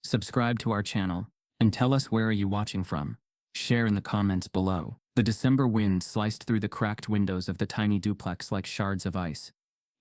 Subscribe to our channel, and tell us where are you watching from. Share in the comments below. The December wind sliced through the cracked windows of the tiny duplex like shards of ice.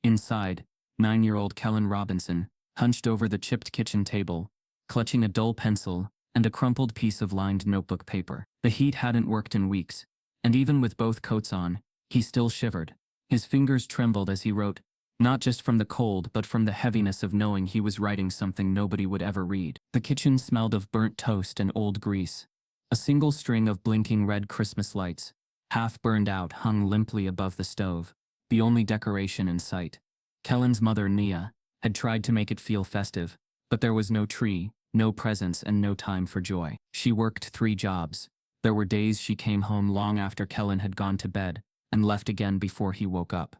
Inside, 9-year-old Kellen Robinson, hunched over the chipped kitchen table, clutching a dull pencil and a crumpled piece of lined notebook paper. The heat hadn't worked in weeks, and even with both coats on, he still shivered. His fingers trembled as he wrote, not just from the cold but from the heaviness of knowing he was writing something nobody would ever read. The kitchen smelled of burnt toast and old grease. A single string of blinking red Christmas lights, half burned out, hung limply above the stove, the only decoration in sight. Kellen's mother, Nia, had tried to make it feel festive, but there was no tree, no presents, and no time for joy. She worked 3 jobs. There were days she came home long after Kellen had gone to bed, and left again before he woke up.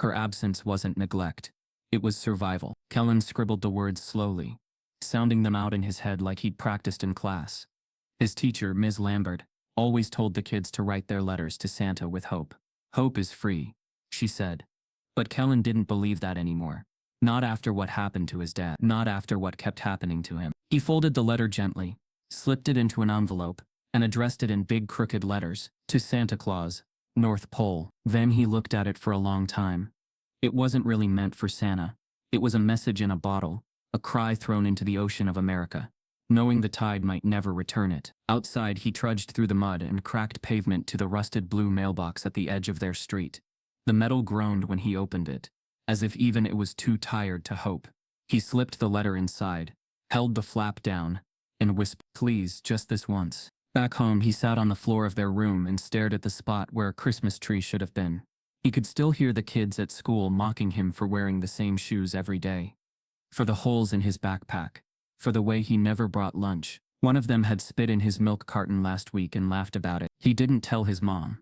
Her absence wasn't neglect. It was survival. Kellen scribbled the words slowly, sounding them out in his head like he'd practiced in class. His teacher, Ms. Lambert, always told the kids to write their letters to Santa with hope. Hope is free, she said. But Kellen didn't believe that anymore. Not after what happened to his dad. Not after what kept happening to him. He folded the letter gently, slipped it into an envelope, and addressed it in big crooked letters, to Santa Claus, North Pole. Then he looked at it for a long time. It wasn't really meant for Santa. It was a message in a bottle, a cry thrown into the ocean of America, knowing the tide might never return it. Outside, he trudged through the mud and cracked pavement to the rusted blue mailbox at the edge of their street. The metal groaned when he opened it, as if even it was too tired to hope. He slipped the letter inside, held the flap down, and whispered, "Please, just this once." Back home, he sat on the floor of their room and stared at the spot where a Christmas tree should have been. He could still hear the kids at school mocking him for wearing the same shoes every day, for the holes in his backpack, for the way he never brought lunch. One of them had spit in his milk carton last week and laughed about it. He didn't tell his mom.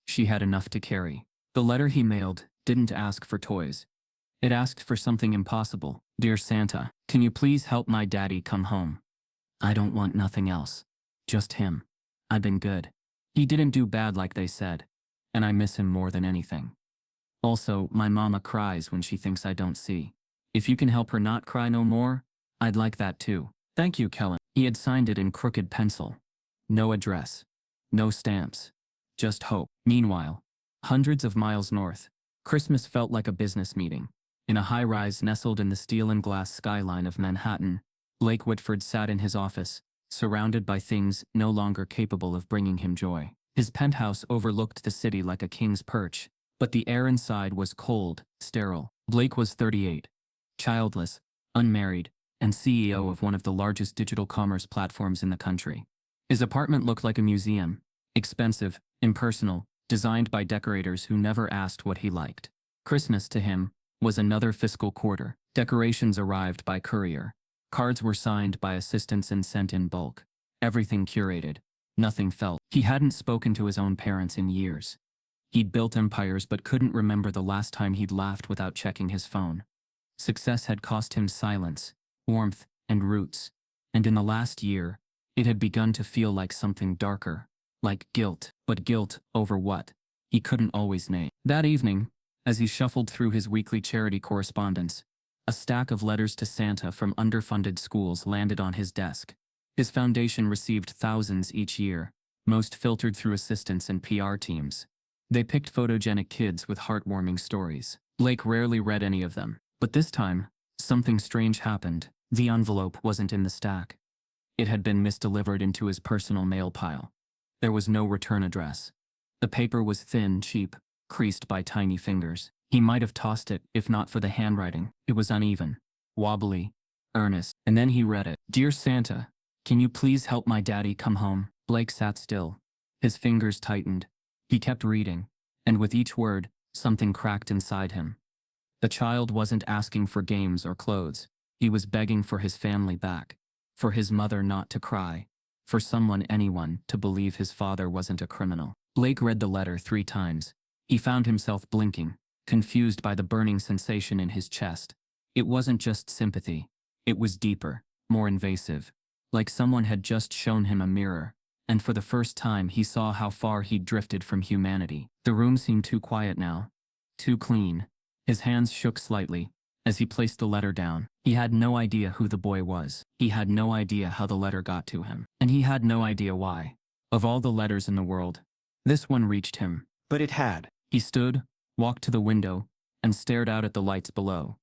She had enough to carry. The letter he mailed didn't ask for toys. It asked for something impossible. "Dear Santa, can you please help my daddy come home? I don't want nothing else. Just him. I've been good. He didn't do bad like they said, and I miss him more than anything. Also, my mama cries when she thinks I don't see. If you can help her not cry no more, I'd like that too. Thank you, Kellen." He had signed it in crooked pencil. No address. No stamps. Just hope. Meanwhile, hundreds of miles north, Christmas felt like a business meeting. In a high-rise nestled in the steel and glass skyline of Manhattan, Blake Whitford sat in his office, surrounded by things no longer capable of bringing him joy. His penthouse overlooked the city like a king's perch, but the air inside was cold, sterile. Blake was 38, childless, unmarried, and CEO of one of the largest digital commerce platforms in the country. His apartment looked like a museum, expensive, impersonal, designed by decorators who never asked what he liked. Christmas, to him, was another fiscal quarter. Decorations arrived by courier. Cards were signed by assistants and sent in bulk. Everything curated. Nothing felt. He hadn't spoken to his own parents in years. He'd built empires but couldn't remember the last time he'd laughed without checking his phone. Success had cost him silence, warmth, and roots. And in the last year, it had begun to feel like something darker, like guilt. But guilt over what? He couldn't always name. That evening, as he shuffled through his weekly charity correspondence, a stack of letters to Santa from underfunded schools landed on his desk. His foundation received thousands each year, most filtered through assistants and PR teams. They picked photogenic kids with heartwarming stories. Blake rarely read any of them, but this time, something strange happened. The envelope wasn't in the stack. It had been misdelivered into his personal mail pile. There was no return address. The paper was thin, cheap, creased by tiny fingers. He might have tossed it, if not for the handwriting. It was uneven, wobbly, earnest. And then he read it. "Dear Santa, can you please help my daddy come home?" Blake sat still. His fingers tightened. He kept reading, and with each word, something cracked inside him. The child wasn't asking for games or clothes. He was begging for his family back, for his mother not to cry, for anyone, to believe his father wasn't a criminal. Blake read the letter 3 times. He found himself blinking, confused by the burning sensation in his chest. It wasn't just sympathy. It was deeper, more invasive, like someone had just shown him a mirror, and for the first time he saw how far he'd drifted from humanity. The room seemed too quiet now, too clean. His hands shook slightly as he placed the letter down. He had no idea who the boy was. He had no idea how the letter got to him. And he had no idea why. Of all the letters in the world, this one reached him. But it had. He stood, walked to the window, and stared out at the lights below.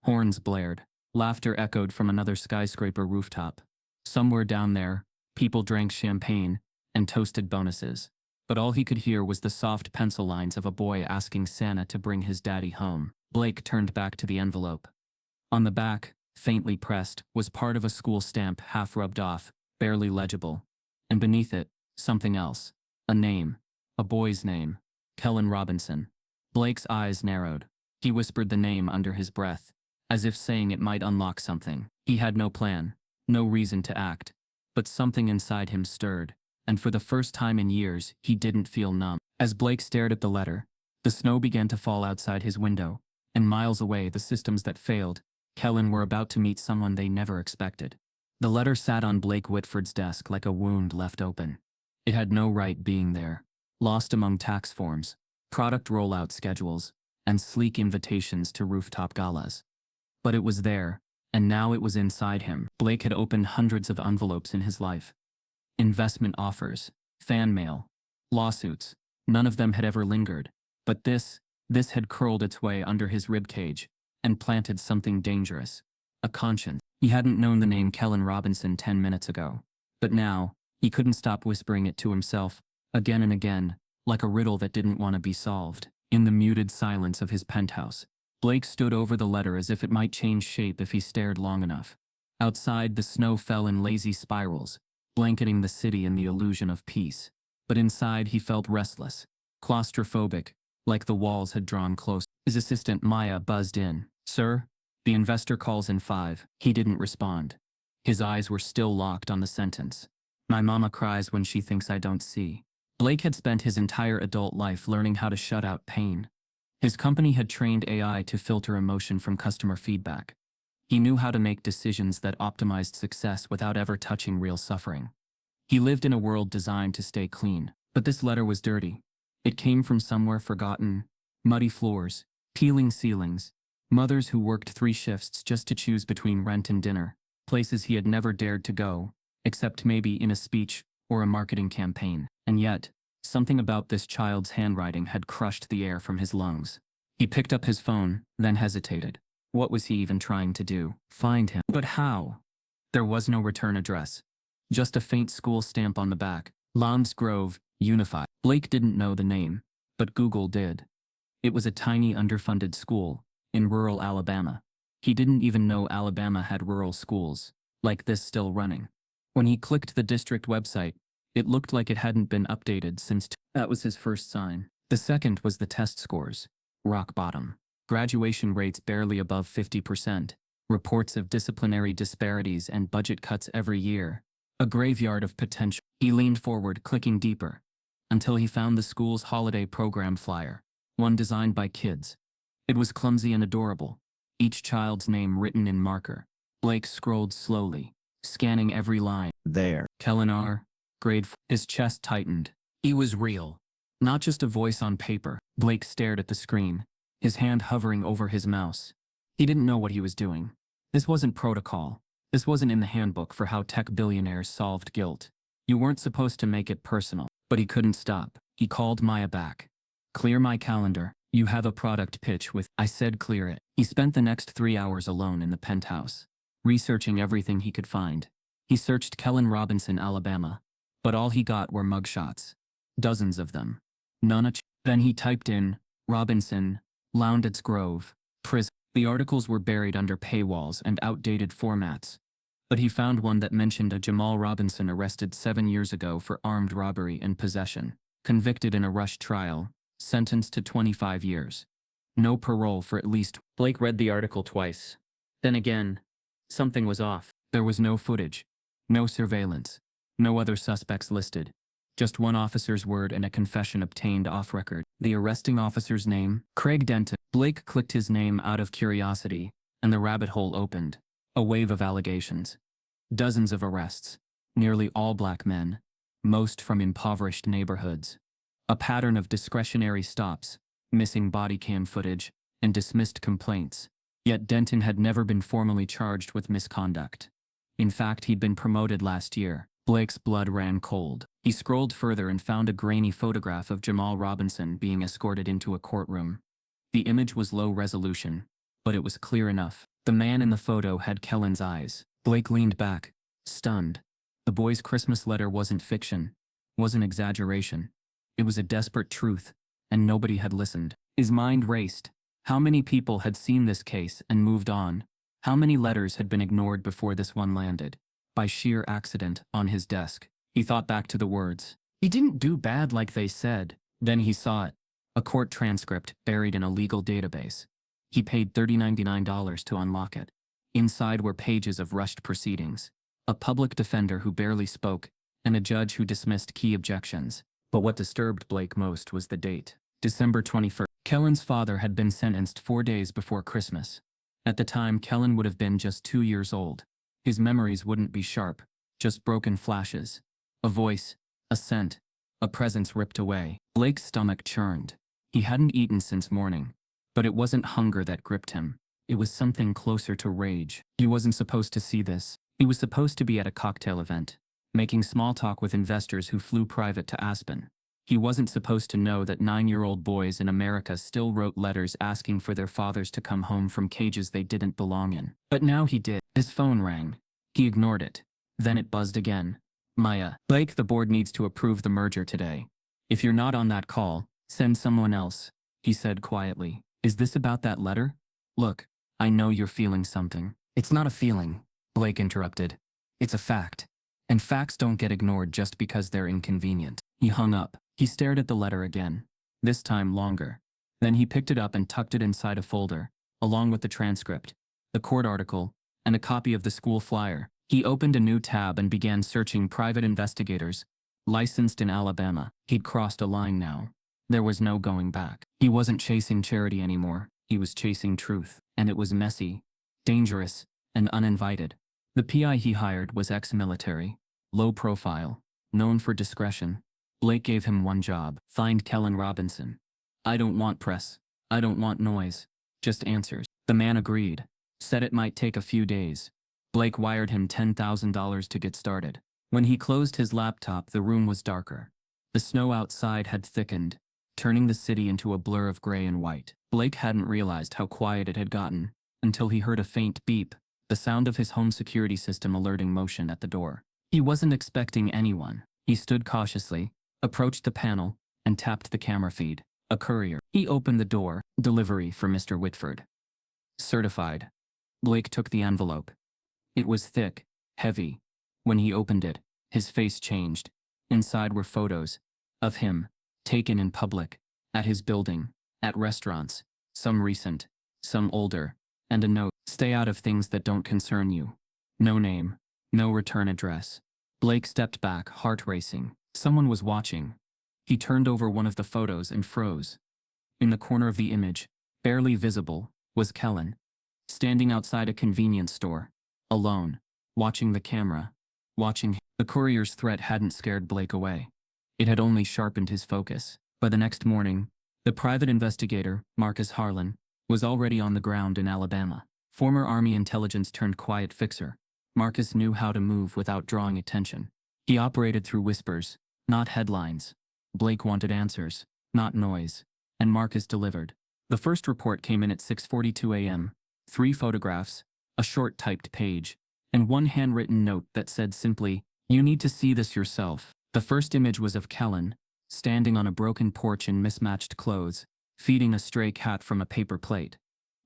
Horns blared. Laughter echoed from another skyscraper rooftop. Somewhere down there, people drank champagne and toasted bonuses. But all he could hear was the soft pencil lines of a boy asking Santa to bring his daddy home. Blake turned back to the envelope. On the back, faintly pressed, was part of a school stamp half rubbed off, barely legible. And beneath it, something else. A name. A boy's name. Kellen Robinson. Blake's eyes narrowed. He whispered the name under his breath, as if saying it might unlock something. He had no plan, no reason to act. But something inside him stirred, and for the first time in years, he didn't feel numb. As Blake stared at the letter, the snow began to fall outside his window, and miles away, the systems that failed, Kellen were about to meet someone they never expected. The letter sat on Blake Whitford's desk like a wound left open. It had no right being there, lost among tax forms, product rollout schedules, and sleek invitations to rooftop galas. But it was there, and now it was inside him. Blake had opened hundreds of envelopes in his life. Investment offers, fan mail, lawsuits. None of them had ever lingered. But this had curled its way under his ribcage and planted something dangerous. A conscience. He hadn't known the name Kellen Robinson 10 minutes ago. But now, he couldn't stop whispering it to himself, again and again, like a riddle that didn't want to be solved. In the muted silence of his penthouse, Blake stood over the letter as if it might change shape if he stared long enough. Outside, the snow fell in lazy spirals, blanketing the city in the illusion of peace. But inside, he felt restless, claustrophobic, like the walls had drawn close. His assistant Maya buzzed in. "Sir, the investor calls in 5. He didn't respond. His eyes were still locked on the sentence. "My mama cries when she thinks I don't see." Blake had spent his entire adult life learning how to shut out pain. His company had trained AI to filter emotion from customer feedback. He knew how to make decisions that optimized success without ever touching real suffering. He lived in a world designed to stay clean. But this letter was dirty. It came from somewhere forgotten. Muddy floors, peeling ceilings, mothers who worked 3 shifts just to choose between rent and dinner, places he had never dared to go, except maybe in a speech or a marketing campaign. And yet, something about this child's handwriting had crushed the air from his lungs. He picked up his phone, then hesitated. What was he even trying to do? Find him. But how? There was no return address. Just a faint school stamp on the back. Lawns Grove, Unified. Blake didn't know the name, but Google did. It was a tiny underfunded school in rural Alabama. He didn't even know Alabama had rural schools like this still running. When he clicked the district website, it looked like it hadn't been updated since. That was his first sign. The second was the test scores. Rock bottom. Graduation rates barely above 50%. Reports of disciplinary disparities and budget cuts every year. A graveyard of potential. He leaned forward, clicking deeper, until he found the school's holiday program flyer, one designed by kids. It was clumsy and adorable, each child's name written in marker. Blake scrolled slowly, scanning every line. There. Kellen R. Grade 4. His chest tightened. He was real. Not just a voice on paper. Blake stared at the screen, his hand hovering over his mouse. He didn't know what he was doing. This wasn't protocol. This wasn't in the handbook for how tech billionaires solved guilt. You weren't supposed to make it personal. But he couldn't stop. He called Maya back. "Clear my calendar. You have a product pitch with." I said clear it. He spent the next 3 hours alone in the penthouse, researching everything he could find. He searched Kellen Robinson, Alabama, but all he got were mugshots. Dozens of them. Then he typed in, Robinson, Lowndes Grove, prison. The articles were buried under paywalls and outdated formats. But he found one that mentioned a Jamal Robinson arrested 7 years ago for armed robbery and possession, convicted in a rush trial, sentenced to 25 years. No parole for at least. Blake read the article twice. Then again, something was off. There was no footage, no surveillance, no other suspects listed. Just one officer's word and a confession obtained off record. The arresting officer's name? Craig Denton. Blake clicked his name out of curiosity, and the rabbit hole opened. A wave of allegations. Dozens of arrests. Nearly all black men. Most from impoverished neighborhoods. A pattern of discretionary stops, missing body cam footage, and dismissed complaints. Yet Denton had never been formally charged with misconduct. In fact, he'd been promoted last year. Blake's blood ran cold. He scrolled further and found a grainy photograph of Jamal Robinson being escorted into a courtroom. The image was low resolution, but it was clear enough. The man in the photo had Kellen's eyes. Blake leaned back, stunned. The boy's Christmas letter wasn't fiction, wasn't exaggeration. It was a desperate truth, and nobody had listened. His mind raced. How many people had seen this case and moved on? How many letters had been ignored before this one landed, by sheer accident, on his desk? He thought back to the words. He didn't do bad like they said. Then he saw it. A court transcript buried in a legal database. He paid $99 to unlock it. Inside were pages of rushed proceedings. A public defender who barely spoke, and a judge who dismissed key objections. But what disturbed Blake most was the date. December 21st. Kellen's father had been sentenced 4 days before Christmas. At the time, Kellen would have been just 2 years old. His memories wouldn't be sharp, just broken flashes. A voice, a scent, a presence ripped away. Blake's stomach churned. He hadn't eaten since morning. But it wasn't hunger that gripped him. It was something closer to rage. He wasn't supposed to see this. He was supposed to be at a cocktail event, making small talk with investors who flew private to Aspen. He wasn't supposed to know that 9-year-old boys in America still wrote letters asking for their fathers to come home from cages they didn't belong in. But now he did. His phone rang. He ignored it. Then it buzzed again. Maya. Blake, the board needs to approve the merger today. If you're not on that call, send someone else, he said quietly. Is this about that letter? Look, I know you're feeling something. It's not a feeling, Blake interrupted. It's a fact. And facts don't get ignored just because they're inconvenient. He hung up. He stared at the letter again, this time longer. Then he picked it up and tucked it inside a folder, along with the transcript, the court article, and a copy of the school flyer. He opened a new tab and began searching private investigators, licensed in Alabama. He'd crossed a line now. There was no going back. He wasn't chasing charity anymore. He was chasing truth. And it was messy, dangerous, and uninvited. The PI he hired was ex-military, low profile, known for discretion. Blake gave him one job: find Kellen Robinson. I don't want press. I don't want noise. Just answers. The man agreed. Said it might take a few days. Blake wired him $10,000 to get started. When he closed his laptop, the room was darker. The snow outside had thickened, turning the city into a blur of gray and white. Blake hadn't realized how quiet it had gotten until he heard a faint beep, the sound of his home security system alerting motion at the door. He wasn't expecting anyone. He stood cautiously, approached the panel, and tapped the camera feed. A courier. He opened the door. Delivery for Mr. Whitford. Certified. Blake took the envelope. It was thick, heavy. When he opened it, his face changed. Inside were photos of him, taken in public, at his building, at restaurants, some recent, some older, and a note: stay out of things that don't concern you. No name, no return address. Blake stepped back, heart racing. Someone was watching. He turned over one of the photos and froze. In the corner of the image, barely visible, was Kellen, standing outside a convenience store, alone, watching the camera, watching him. The courier's threat hadn't scared Blake away. It had only sharpened his focus. By the next morning, the private investigator, Marcus Harlan, was already on the ground in Alabama. Former Army intelligence turned quiet fixer, Marcus knew how to move without drawing attention. He operated through whispers, not headlines. Blake wanted answers, not noise, and Marcus delivered. The first report came in at 6:42 a.m., 3 photographs, a short typed page, and one handwritten note that said simply, "You need to see this yourself." The first image was of Kellen, standing on a broken porch in mismatched clothes, feeding a stray cat from a paper plate.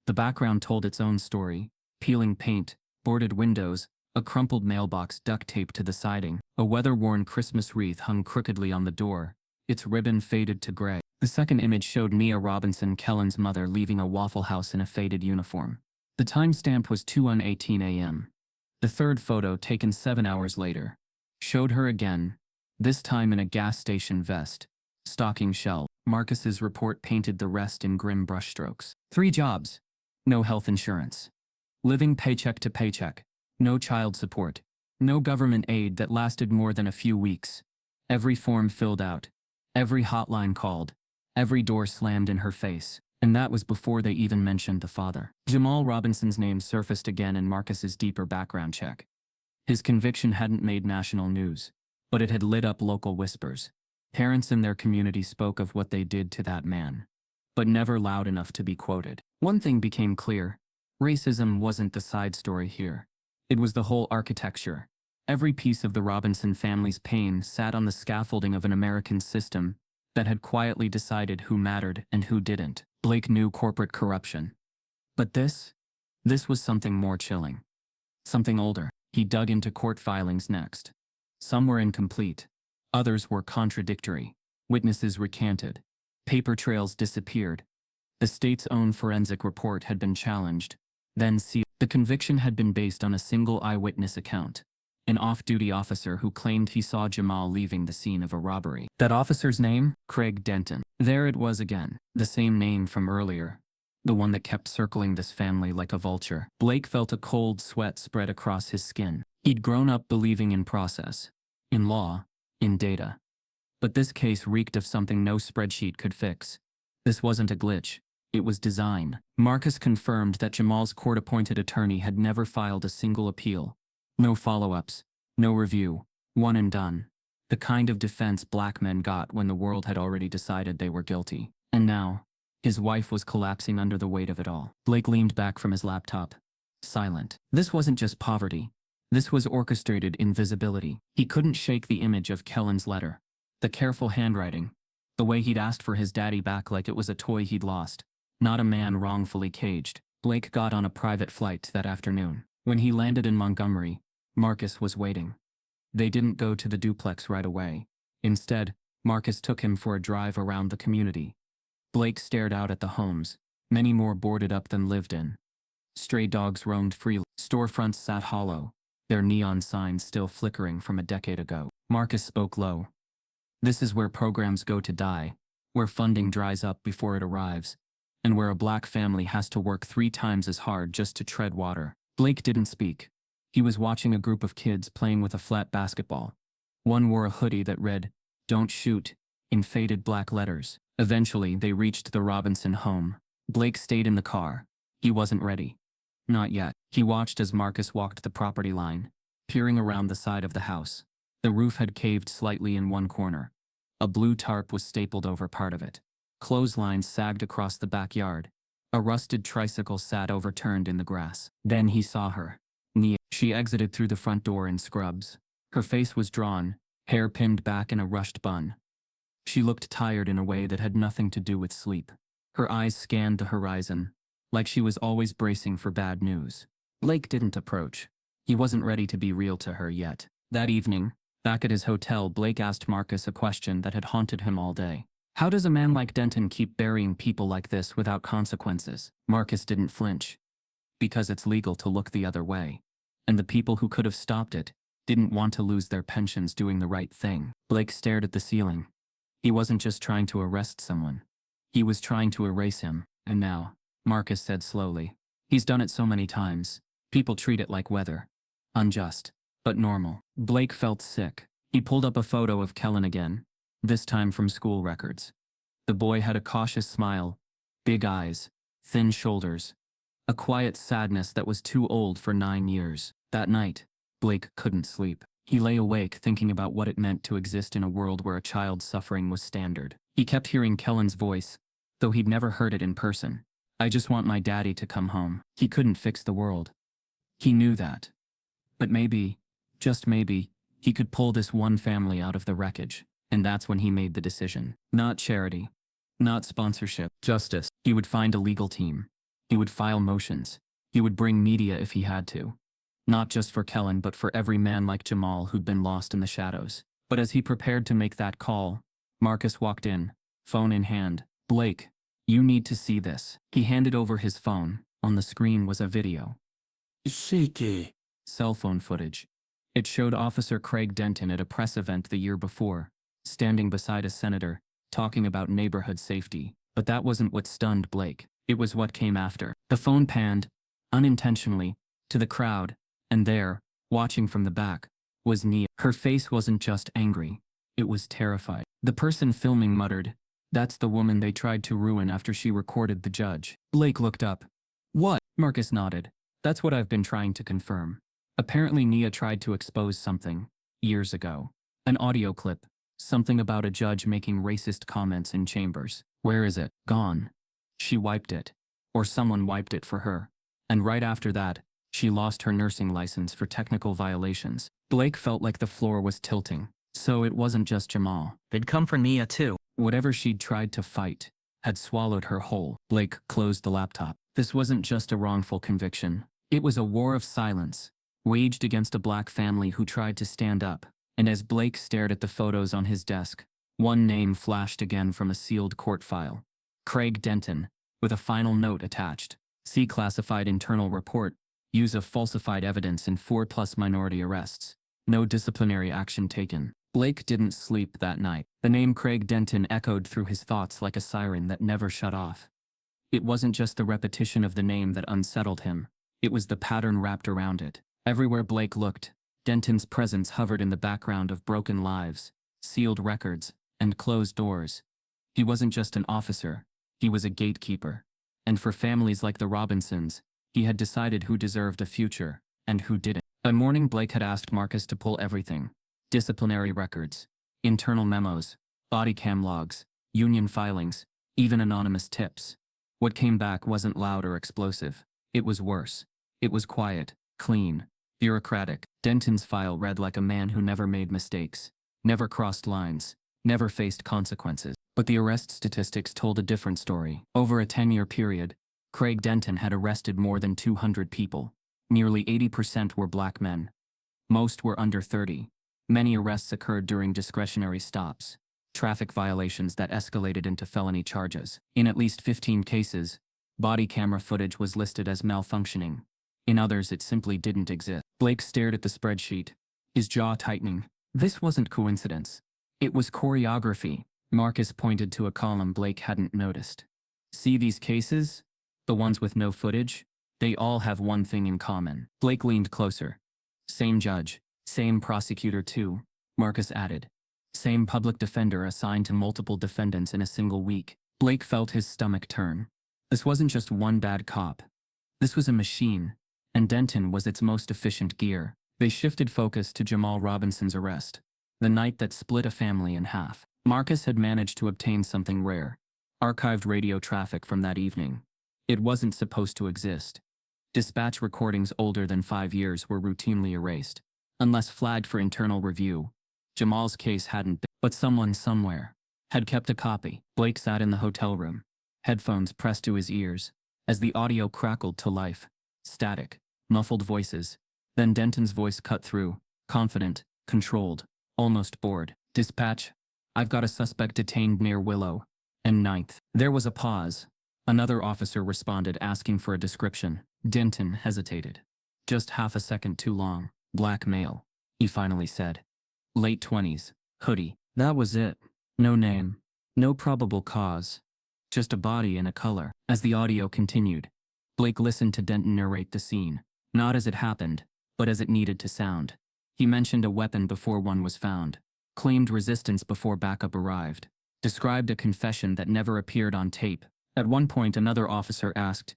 The background told its own story: peeling paint, boarded windows, a crumpled mailbox duct taped to the siding. A weather-worn Christmas wreath hung crookedly on the door, its ribbon faded to gray. The second image showed Mia Robinson, Kellen's mother, leaving a Waffle House in a faded uniform. The timestamp was 2:18 a.m. The third photo, taken 7 hours later, showed her again, this time in a gas station vest, stocking shelves. Marcus's report painted the rest in grim brushstrokes. 3 jobs, no health insurance, living paycheck to paycheck, no child support, no government aid that lasted more than a few weeks. Every form filled out, every hotline called, every door slammed in her face. And that was before they even mentioned the father. Jamal Robinson's name surfaced again in Marcus's deeper background check. His conviction hadn't made national news, but it had lit up local whispers. Parents in their community spoke of what they did to that man, but never loud enough to be quoted. One thing became clear: racism wasn't the side story here. It was the whole architecture. Every piece of the Robinson family's pain sat on the scaffolding of an American system that had quietly decided who mattered and who didn't. Blake knew corporate corruption. But this was something more chilling. Something older. He dug into court filings next. Some were incomplete. Others were contradictory. Witnesses recanted. Paper trails disappeared. The state's own forensic report had been challenged, then sealed. The conviction had been based on a single eyewitness account. An off-duty officer who claimed he saw Jamal leaving the scene of a robbery. That officer's name? Craig Denton. There it was again. The same name from earlier. The one that kept circling this family like a vulture. Blake felt a cold sweat spread across his skin. He'd grown up believing in process, in law, in data. But this case reeked of something no spreadsheet could fix. This wasn't a glitch. It was design. Marcus confirmed that Jamal's court-appointed attorney had never filed a single appeal. No follow-ups, no review, one and done. The kind of defense black men got when the world had already decided they were guilty. And now, his wife was collapsing under the weight of it all. Blake leaned back from his laptop, silent. This wasn't just poverty. This was orchestrated invisibility. He couldn't shake the image of Kellen's letter. The careful handwriting. The way he'd asked for his daddy back like it was a toy he'd lost. Not a man wrongfully caged. Blake got on a private flight that afternoon. When he landed in Montgomery, Marcus was waiting. They didn't go to the duplex right away. Instead, Marcus took him for a drive around the community. Blake stared out at the homes, many more boarded up than lived in. Stray dogs roamed freely. Storefronts sat hollow, their neon signs still flickering from a decade ago. Marcus spoke low. This is where programs go to die, where funding dries up before it arrives, and where a black family has to work 3 times as hard just to tread water. Blake didn't speak. He was watching a group of kids playing with a flat basketball. One wore a hoodie that read, "Don't shoot," in faded black letters. Eventually, they reached the Robinson home. Blake stayed in the car. He wasn't ready. Not yet. He watched as Marcus walked the property line, peering around the side of the house. The roof had caved slightly in one corner. A blue tarp was stapled over part of it. Clotheslines sagged across the backyard. A rusted tricycle sat overturned in the grass. Then he saw her. Nia. She exited through the front door in scrubs. Her face was drawn, hair pinned back in a rushed bun. She looked tired in a way that had nothing to do with sleep. Her eyes scanned the horizon, like she was always bracing for bad news. Blake didn't approach. He wasn't ready to be real to her yet. That evening, back at his hotel, Blake asked Marcus a question that had haunted him all day. How does a man like Denton keep burying people like this without consequences? Marcus didn't flinch. Because it's legal to look the other way. And the people who could have stopped it didn't want to lose their pensions doing the right thing. Blake stared at the ceiling. He wasn't just trying to arrest someone. He was trying to erase him. And now, Marcus said slowly, he's done it so many times. People treat it like weather. Unjust, but normal. Blake felt sick. He pulled up a photo of Kellen again, this time from school records. The boy had a cautious smile, big eyes, thin shoulders, a quiet sadness that was too old for 9 years. That night, Blake couldn't sleep. He lay awake thinking about what it meant to exist in a world where a child's suffering was standard. He kept hearing Kellen's voice, though he'd never heard it in person. I just want my daddy to come home. He couldn't fix the world. He knew that. But maybe, just maybe, he could pull this one family out of the wreckage. And that's when he made the decision. Not charity. Not sponsorship. Justice. He would find a legal team. He would file motions. He would bring media if he had to. Not just for Kellen, but for every man like Jamal who'd been lost in the shadows. But as he prepared to make that call, Marcus walked in, phone in hand. Blake, you need to see this. He handed over his phone. On the screen was a video. Shaky. Cell phone footage. It showed Officer Craig Denton at a press event the year before, standing beside a senator, talking about neighborhood safety. But that wasn't what stunned Blake. It was what came after. The phone panned, unintentionally, to the crowd, and there, watching from the back, was Nia. Her face wasn't just angry. It was terrified. The person filming muttered, That's the woman they tried to ruin after she recorded the judge. Blake looked up. What? Marcus nodded. That's what I've been trying to confirm. Apparently Nia tried to expose something. Years ago. An audio clip. Something about a judge making racist comments in chambers. Where is it? Gone. She wiped it. Or someone wiped it for her. And right after that, she lost her nursing license for technical violations. Blake felt like the floor was tilting. So it wasn't just Jamal. It'd come for Nia too. Whatever she'd tried to fight had swallowed her whole. Blake closed the laptop. This wasn't just a wrongful conviction. It was a war of silence, waged against a black family who tried to stand up. And as Blake stared at the photos on his desk, one name flashed again from a sealed court file. Craig Denton, with a final note attached. See classified internal report. Use of falsified evidence in 4+ minority arrests. No disciplinary action taken. Blake didn't sleep that night. The name Craig Denton echoed through his thoughts like a siren that never shut off. It wasn't just the repetition of the name that unsettled him. It was the pattern wrapped around it. Everywhere Blake looked, Denton's presence hovered in the background of broken lives, sealed records, and closed doors. He wasn't just an officer. He was a gatekeeper. And for families like the Robinsons, he had decided who deserved a future, and who didn't. That morning Blake had asked Marcus to pull everything. Disciplinary records, internal memos, body cam logs, union filings, even anonymous tips. What came back wasn't loud or explosive. It was worse. It was quiet, clean, bureaucratic. Denton's file read like a man who never made mistakes, never crossed lines, never faced consequences. But the arrest statistics told a different story. Over a 10-year period, Craig Denton had arrested more than 200 people. Nearly 80% were black men. Most were under 30. Many arrests occurred during discretionary stops, traffic violations that escalated into felony charges. In at least 15 cases, body camera footage was listed as malfunctioning. In others, it simply didn't exist. Blake stared at the spreadsheet, his jaw tightening. This wasn't coincidence. It was choreography. Marcus pointed to a column Blake hadn't noticed. See these cases? The ones with no footage? They all have one thing in common. Blake leaned closer. Same judge. Same prosecutor too, Marcus added. Same public defender assigned to multiple defendants in a single week. Blake felt his stomach turn. This wasn't just one bad cop. This was a machine, and Denton was its most efficient gear. They shifted focus to Jamal Robinson's arrest, the night that split a family in half. Marcus had managed to obtain something rare, archived radio traffic from that evening. It wasn't supposed to exist. Dispatch recordings older than 5 years were routinely erased. Unless flagged for internal review, Jamal's case hadn't been. But someone somewhere had kept a copy. Blake sat in the hotel room, headphones pressed to his ears, as the audio crackled to life. Static, muffled voices. Then Denton's voice cut through, confident, controlled, almost bored. Dispatch, I've got a suspect detained near Willow and 9th. There was a pause. Another officer responded asking for a description. Denton hesitated. Just half a second too long. Black male, he finally said. Late 20s, hoodie. That was it. No name. No probable cause. Just a body and a color. As the audio continued, Blake listened to Denton narrate the scene. Not as it happened, but as it needed to sound. He mentioned a weapon before one was found. Claimed resistance before backup arrived. Described a confession that never appeared on tape. At one point another officer asked,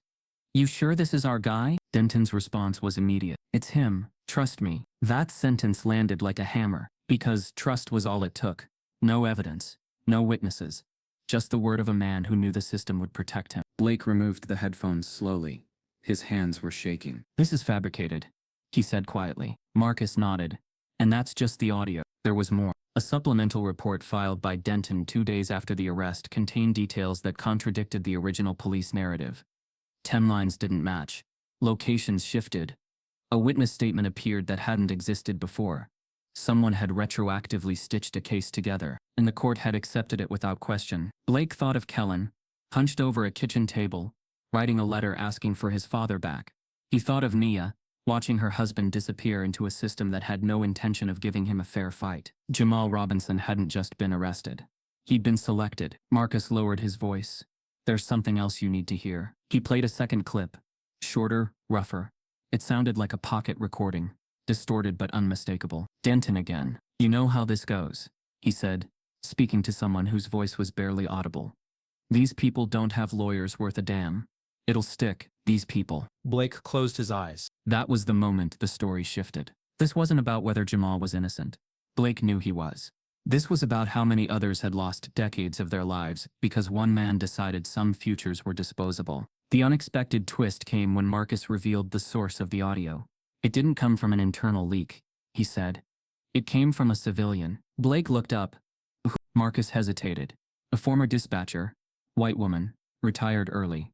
"You sure this is our guy?" Denton's response was immediate. "It's him. Trust me." That sentence landed like a hammer, because trust was all it took. No evidence, no witnesses, just the word of a man who knew the system would protect him. Blake removed the headphones slowly. His hands were shaking. "This is fabricated," he said quietly. Marcus nodded. "And that's just the audio." There was more. A supplemental report filed by Denton 2 days after the arrest contained details that contradicted the original police narrative. Timelines didn't match. Locations shifted. A witness statement appeared that hadn't existed before. Someone had retroactively stitched a case together, and the court had accepted it without question. Blake thought of Kellen, hunched over a kitchen table, writing a letter asking for his father back. He thought of Nia, watching her husband disappear into a system that had no intention of giving him a fair fight. Jamal Robinson hadn't just been arrested. He'd been selected. Marcus lowered his voice. "There's something else you need to hear." He played a second clip. Shorter, rougher. It sounded like a pocket recording, distorted but unmistakable. "Denton again. You know how this goes," he said, speaking to someone whose voice was barely audible. These people don't have lawyers worth a damn. It'll stick, these people. Blake closed his eyes. That was the moment the story shifted. This wasn't about whether Jamal was innocent. Blake knew he was. This was about how many others had lost decades of their lives because one man decided some futures were disposable. The unexpected twist came when Marcus revealed the source of the audio. It didn't come from an internal leak, he said. It came from a civilian. Blake looked up. Marcus hesitated. A former dispatcher, white woman, retired early.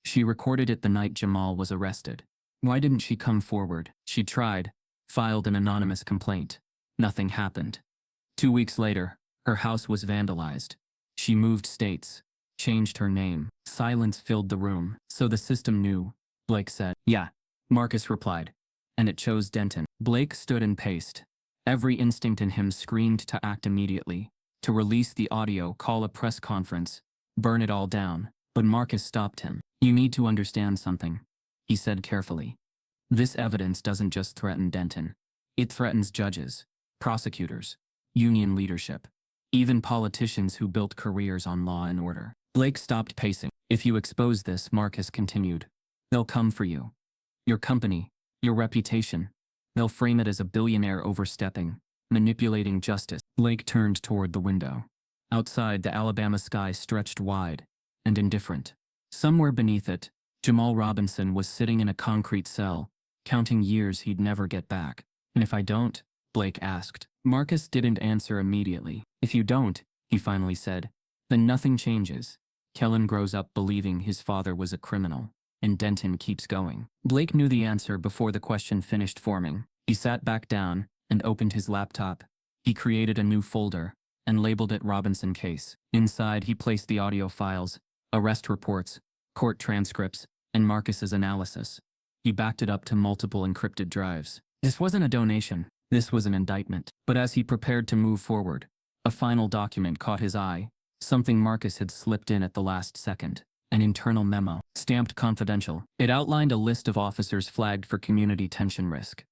She recorded it the night Jamal was arrested. Why didn't she come forward? She tried, filed an anonymous complaint. Nothing happened. 2 weeks later, her house was vandalized. She moved states, changed her name. Silence filled the room. So the system knew, Blake said. Yeah, Marcus replied. And it chose Denton. Blake stood and paced. Every instinct in him screamed to act immediately, to release the audio, call a press conference, burn it all down. But Marcus stopped him. You need to understand something, he said carefully. This evidence doesn't just threaten Denton. It threatens judges, prosecutors, union leadership, even politicians who built careers on law and order. Blake stopped pacing. If you expose this, Marcus continued, they'll come for you. Your company, your reputation. They'll frame it as a billionaire overstepping, manipulating justice. Blake turned toward the window. Outside, the Alabama sky stretched wide and indifferent. Somewhere beneath it, Jamal Robinson was sitting in a concrete cell, counting years he'd never get back. And if I don't? Blake asked. Marcus didn't answer immediately. If you don't, he finally said, then nothing changes. Kellen grows up believing his father was a criminal, and Denton keeps going. Blake knew the answer before the question finished forming. He sat back down and opened his laptop. He created a new folder and labeled it Robinson Case. Inside, he placed the audio files, arrest reports, court transcripts, and Marcus's analysis. He backed it up to multiple encrypted drives. This wasn't a donation. This was an indictment. But as he prepared to move forward, a final document caught his eye, something Marcus had slipped in at the last second. An internal memo, stamped confidential. It outlined a list of officers flagged for community tension risk.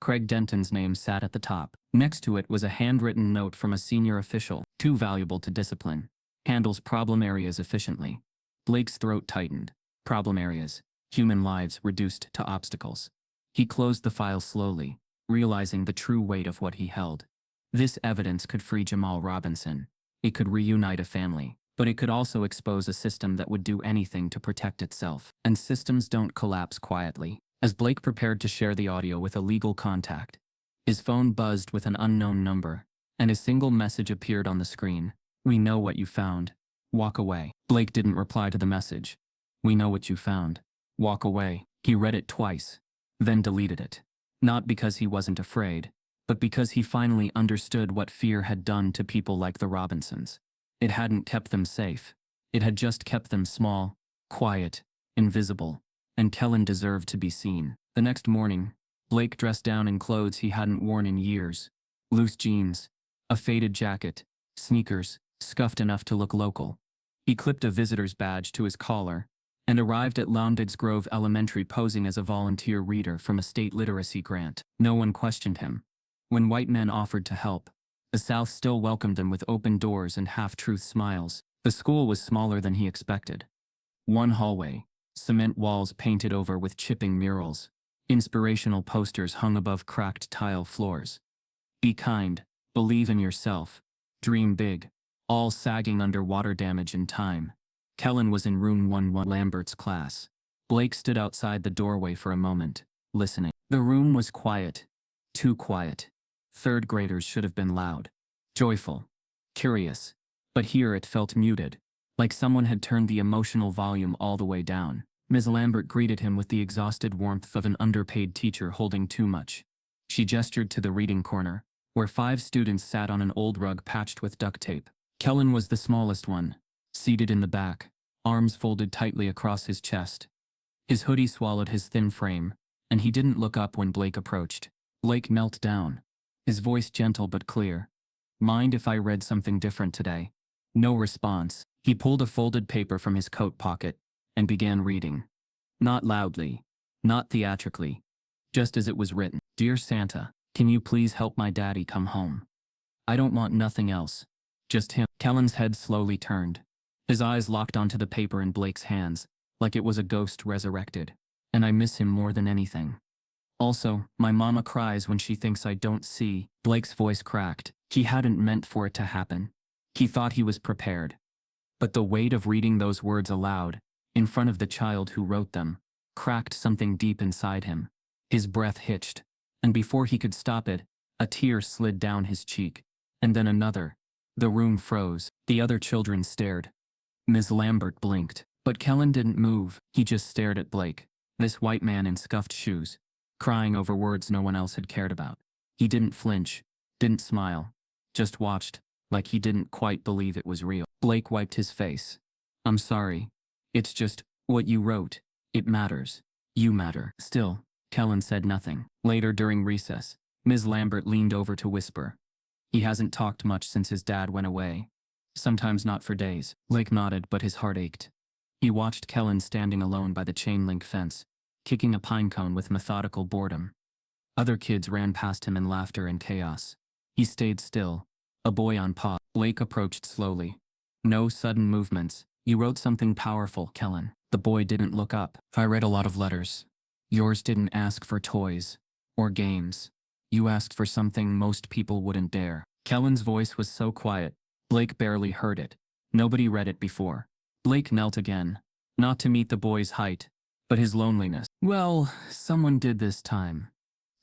Craig Denton's name sat at the top. Next to it was a handwritten note from a senior official, too valuable to discipline. Handles problem areas efficiently. Blake's throat tightened. Problem areas. Human lives reduced to obstacles. He closed the file slowly, realizing the true weight of what he held. This evidence could free Jamal Robinson. It could reunite a family. But it could also expose a system that would do anything to protect itself. And systems don't collapse quietly. As Blake prepared to share the audio with a legal contact, his phone buzzed with an unknown number, and a single message appeared on the screen. We know what you found. Walk away. Blake didn't reply to the message. We know what you found. Walk away. He read it twice, then deleted it. Not because he wasn't afraid, but because he finally understood what fear had done to people like the Robinsons. It hadn't kept them safe. It had just kept them small, quiet, invisible, and Kellen deserved to be seen. The next morning, Blake dressed down in clothes he hadn't worn in years. Loose jeans, a faded jacket, sneakers, scuffed enough to look local. He clipped a visitor's badge to his collar and arrived at Lowndes Grove Elementary posing as a volunteer reader from a state literacy grant. No one questioned him. When white men offered to help, the South still welcomed them with open doors and half-truth smiles. The school was smaller than he expected. One hallway, cement walls painted over with chipping murals, inspirational posters hung above cracked tile floors. Be kind, believe in yourself, dream big, all sagging under water damage and time. Kellen was in room 1-1 Lambert's class. Blake stood outside the doorway for a moment, listening. The room was quiet, too quiet. Third graders should have been loud, joyful, curious, but here it felt muted, like someone had turned the emotional volume all the way down. Ms. Lambert greeted him with the exhausted warmth of an underpaid teacher holding too much. She gestured to the reading corner, where 5 students sat on an old rug patched with duct tape. Kellen was the smallest one, seated in the back, arms folded tightly across his chest. His hoodie swallowed his thin frame, and he didn't look up when Blake approached. Blake knelt down, his voice gentle but clear. Mind if I read something different today? No response. He pulled a folded paper from his coat pocket and began reading. Not loudly, not theatrically, just as it was written. Dear Santa, can you please help my daddy come home? I don't want nothing else, Just him. Kellen's head slowly turned. His eyes locked onto the paper in Blake's hands, like it was a ghost resurrected. And I miss him more than anything. Also, my mama cries when she thinks I don't see. Blake's voice cracked. He hadn't meant for it to happen. He thought he was prepared. But the weight of reading those words aloud, in front of the child who wrote them, cracked something deep inside him. His breath hitched, and before he could stop it, a tear slid down his cheek, and then another. The room froze. The other children stared. Ms. Lambert blinked, but Kellen didn't move. He just stared at Blake, this white man in scuffed shoes, crying over words no one else had cared about. He didn't flinch, didn't smile, just watched, like he didn't quite believe it was real. Blake wiped his face. I'm sorry. It's just, what you wrote. It matters. You matter. Still, Kellen said nothing. Later during recess, Ms. Lambert leaned over to whisper. He hasn't talked much since his dad went away. Sometimes not for days. Blake nodded, but his heart ached. He watched Kellen standing alone by the chain-link fence, kicking a pine cone with methodical boredom. Other kids ran past him in laughter and chaos. He stayed still, a boy on pause. Blake approached slowly. No sudden movements. You wrote something powerful, Kellen. The boy didn't look up. I read a lot of letters. Yours didn't ask for toys or games. You asked for something most people wouldn't dare. Kellen's voice was so quiet, Blake barely heard it. Nobody read it before. Blake knelt again, not to meet the boy's height, but his loneliness. Well, someone did this time.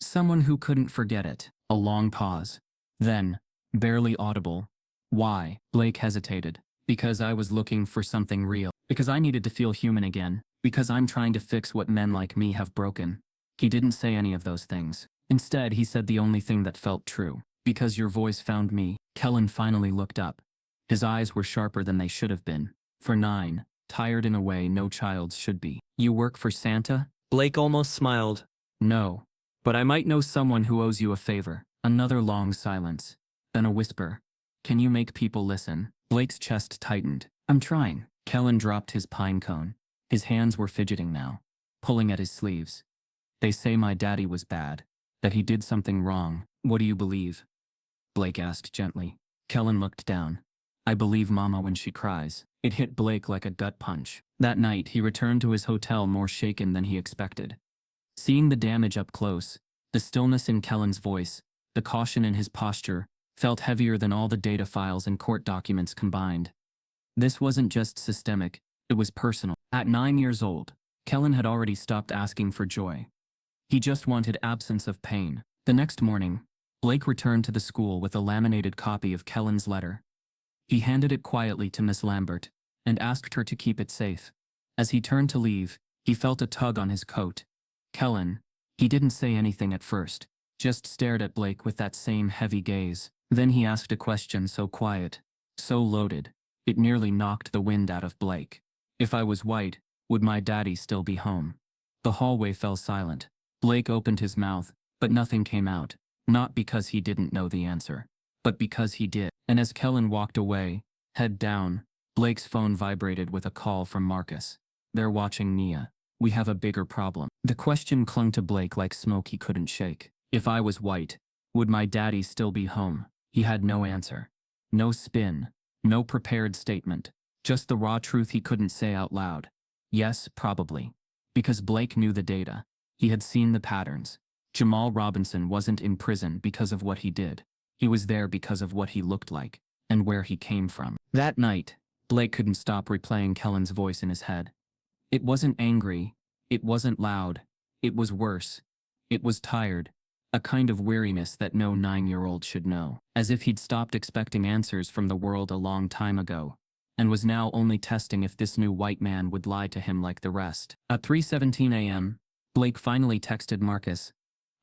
Someone who couldn't forget it. A long pause. Then, barely audible. Why? Blake hesitated. Because I was looking for something real. Because I needed to feel human again. Because I'm trying to fix what men like me have broken. He didn't say any of those things. Instead, he said the only thing that felt true. Because your voice found me. Kellen finally looked up. His eyes were sharper than they should have been. For 9, tired in a way no child's should be. You work for Santa? Blake almost smiled. No. But I might know someone who owes you a favor. Another long silence. Then a whisper. Can you make people listen? Blake's chest tightened. I'm trying. Kellen dropped his pine cone. His hands were fidgeting now, pulling at his sleeves. They say my daddy was bad. That he did something wrong. What do you believe? Blake asked gently. Kellen looked down. I believe Mama when she cries. It hit Blake like a gut punch. That night, he returned to his hotel more shaken than he expected. Seeing the damage up close, the stillness in Kellen's voice, the caution in his posture, felt heavier than all the data files and court documents combined. This wasn't just systemic, it was personal. At 9 years old, Kellen had already stopped asking for joy. He just wanted absence of pain. The next morning, Blake returned to the school with a laminated copy of Kellen's letter. He handed it quietly to Miss Lambert and asked her to keep it safe. As he turned to leave, he felt a tug on his coat. Kellen. He didn't say anything at first, just stared at Blake with that same heavy gaze. Then he asked a question so quiet, so loaded, it nearly knocked the wind out of Blake. If I was white, would my daddy still be home? The hallway fell silent. Blake opened his mouth, but nothing came out, not because he didn't know the answer, but because he did. And as Kellen walked away, head down, Blake's phone vibrated with a call from Marcus. They're watching Nia. We have a bigger problem. The question clung to Blake like smoke he couldn't shake. If I was white, would my daddy still be home? He had no answer. No spin. No prepared statement. Just the raw truth he couldn't say out loud. Yes, probably. Because Blake knew the data. He had seen the patterns. Jamal Robinson wasn't in prison because of what he did. He was there because of what he looked like, and where he came from. That night, Blake couldn't stop replaying Kellen's voice in his head. It wasn't angry. It wasn't loud. It was worse. It was tired. A kind of weariness that no 9-year-old should know. As if he'd stopped expecting answers from the world a long time ago, and was now only testing if this new white man would lie to him like the rest. At 3:17 a.m., Blake finally texted Marcus.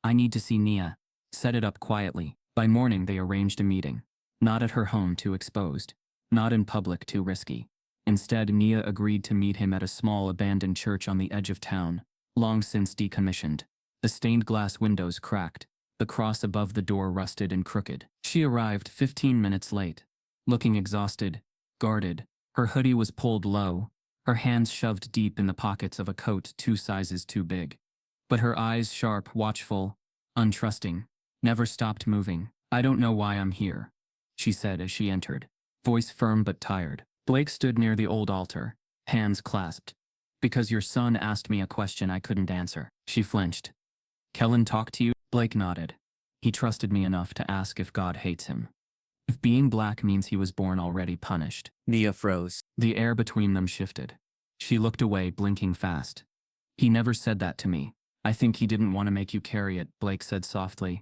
I need to see Nia. Set it up quietly. By morning they arranged a meeting. Not at her home, too exposed. Not in public, too risky. Instead, Nia agreed to meet him at a small abandoned church on the edge of town, long since decommissioned. The stained glass windows cracked. The cross above the door rusted and crooked. She arrived 15 minutes late. Looking exhausted, guarded, her hoodie was pulled low, her hands shoved deep in the pockets of a coat 2 sizes too big. But her eyes sharp, watchful, untrusting, never stopped moving. I don't know why I'm here, she said as she entered. voice firm but tired. Blake stood near the old altar, hands clasped. Because your son asked me a question I couldn't answer. She flinched. Kellen talked to you? Blake nodded. He trusted me enough to ask if God hates him. If being black means he was born already punished. Nia froze. The air between them shifted. She looked away, blinking fast. He never said that to me. I think he didn't want to make you carry it, Blake said softly.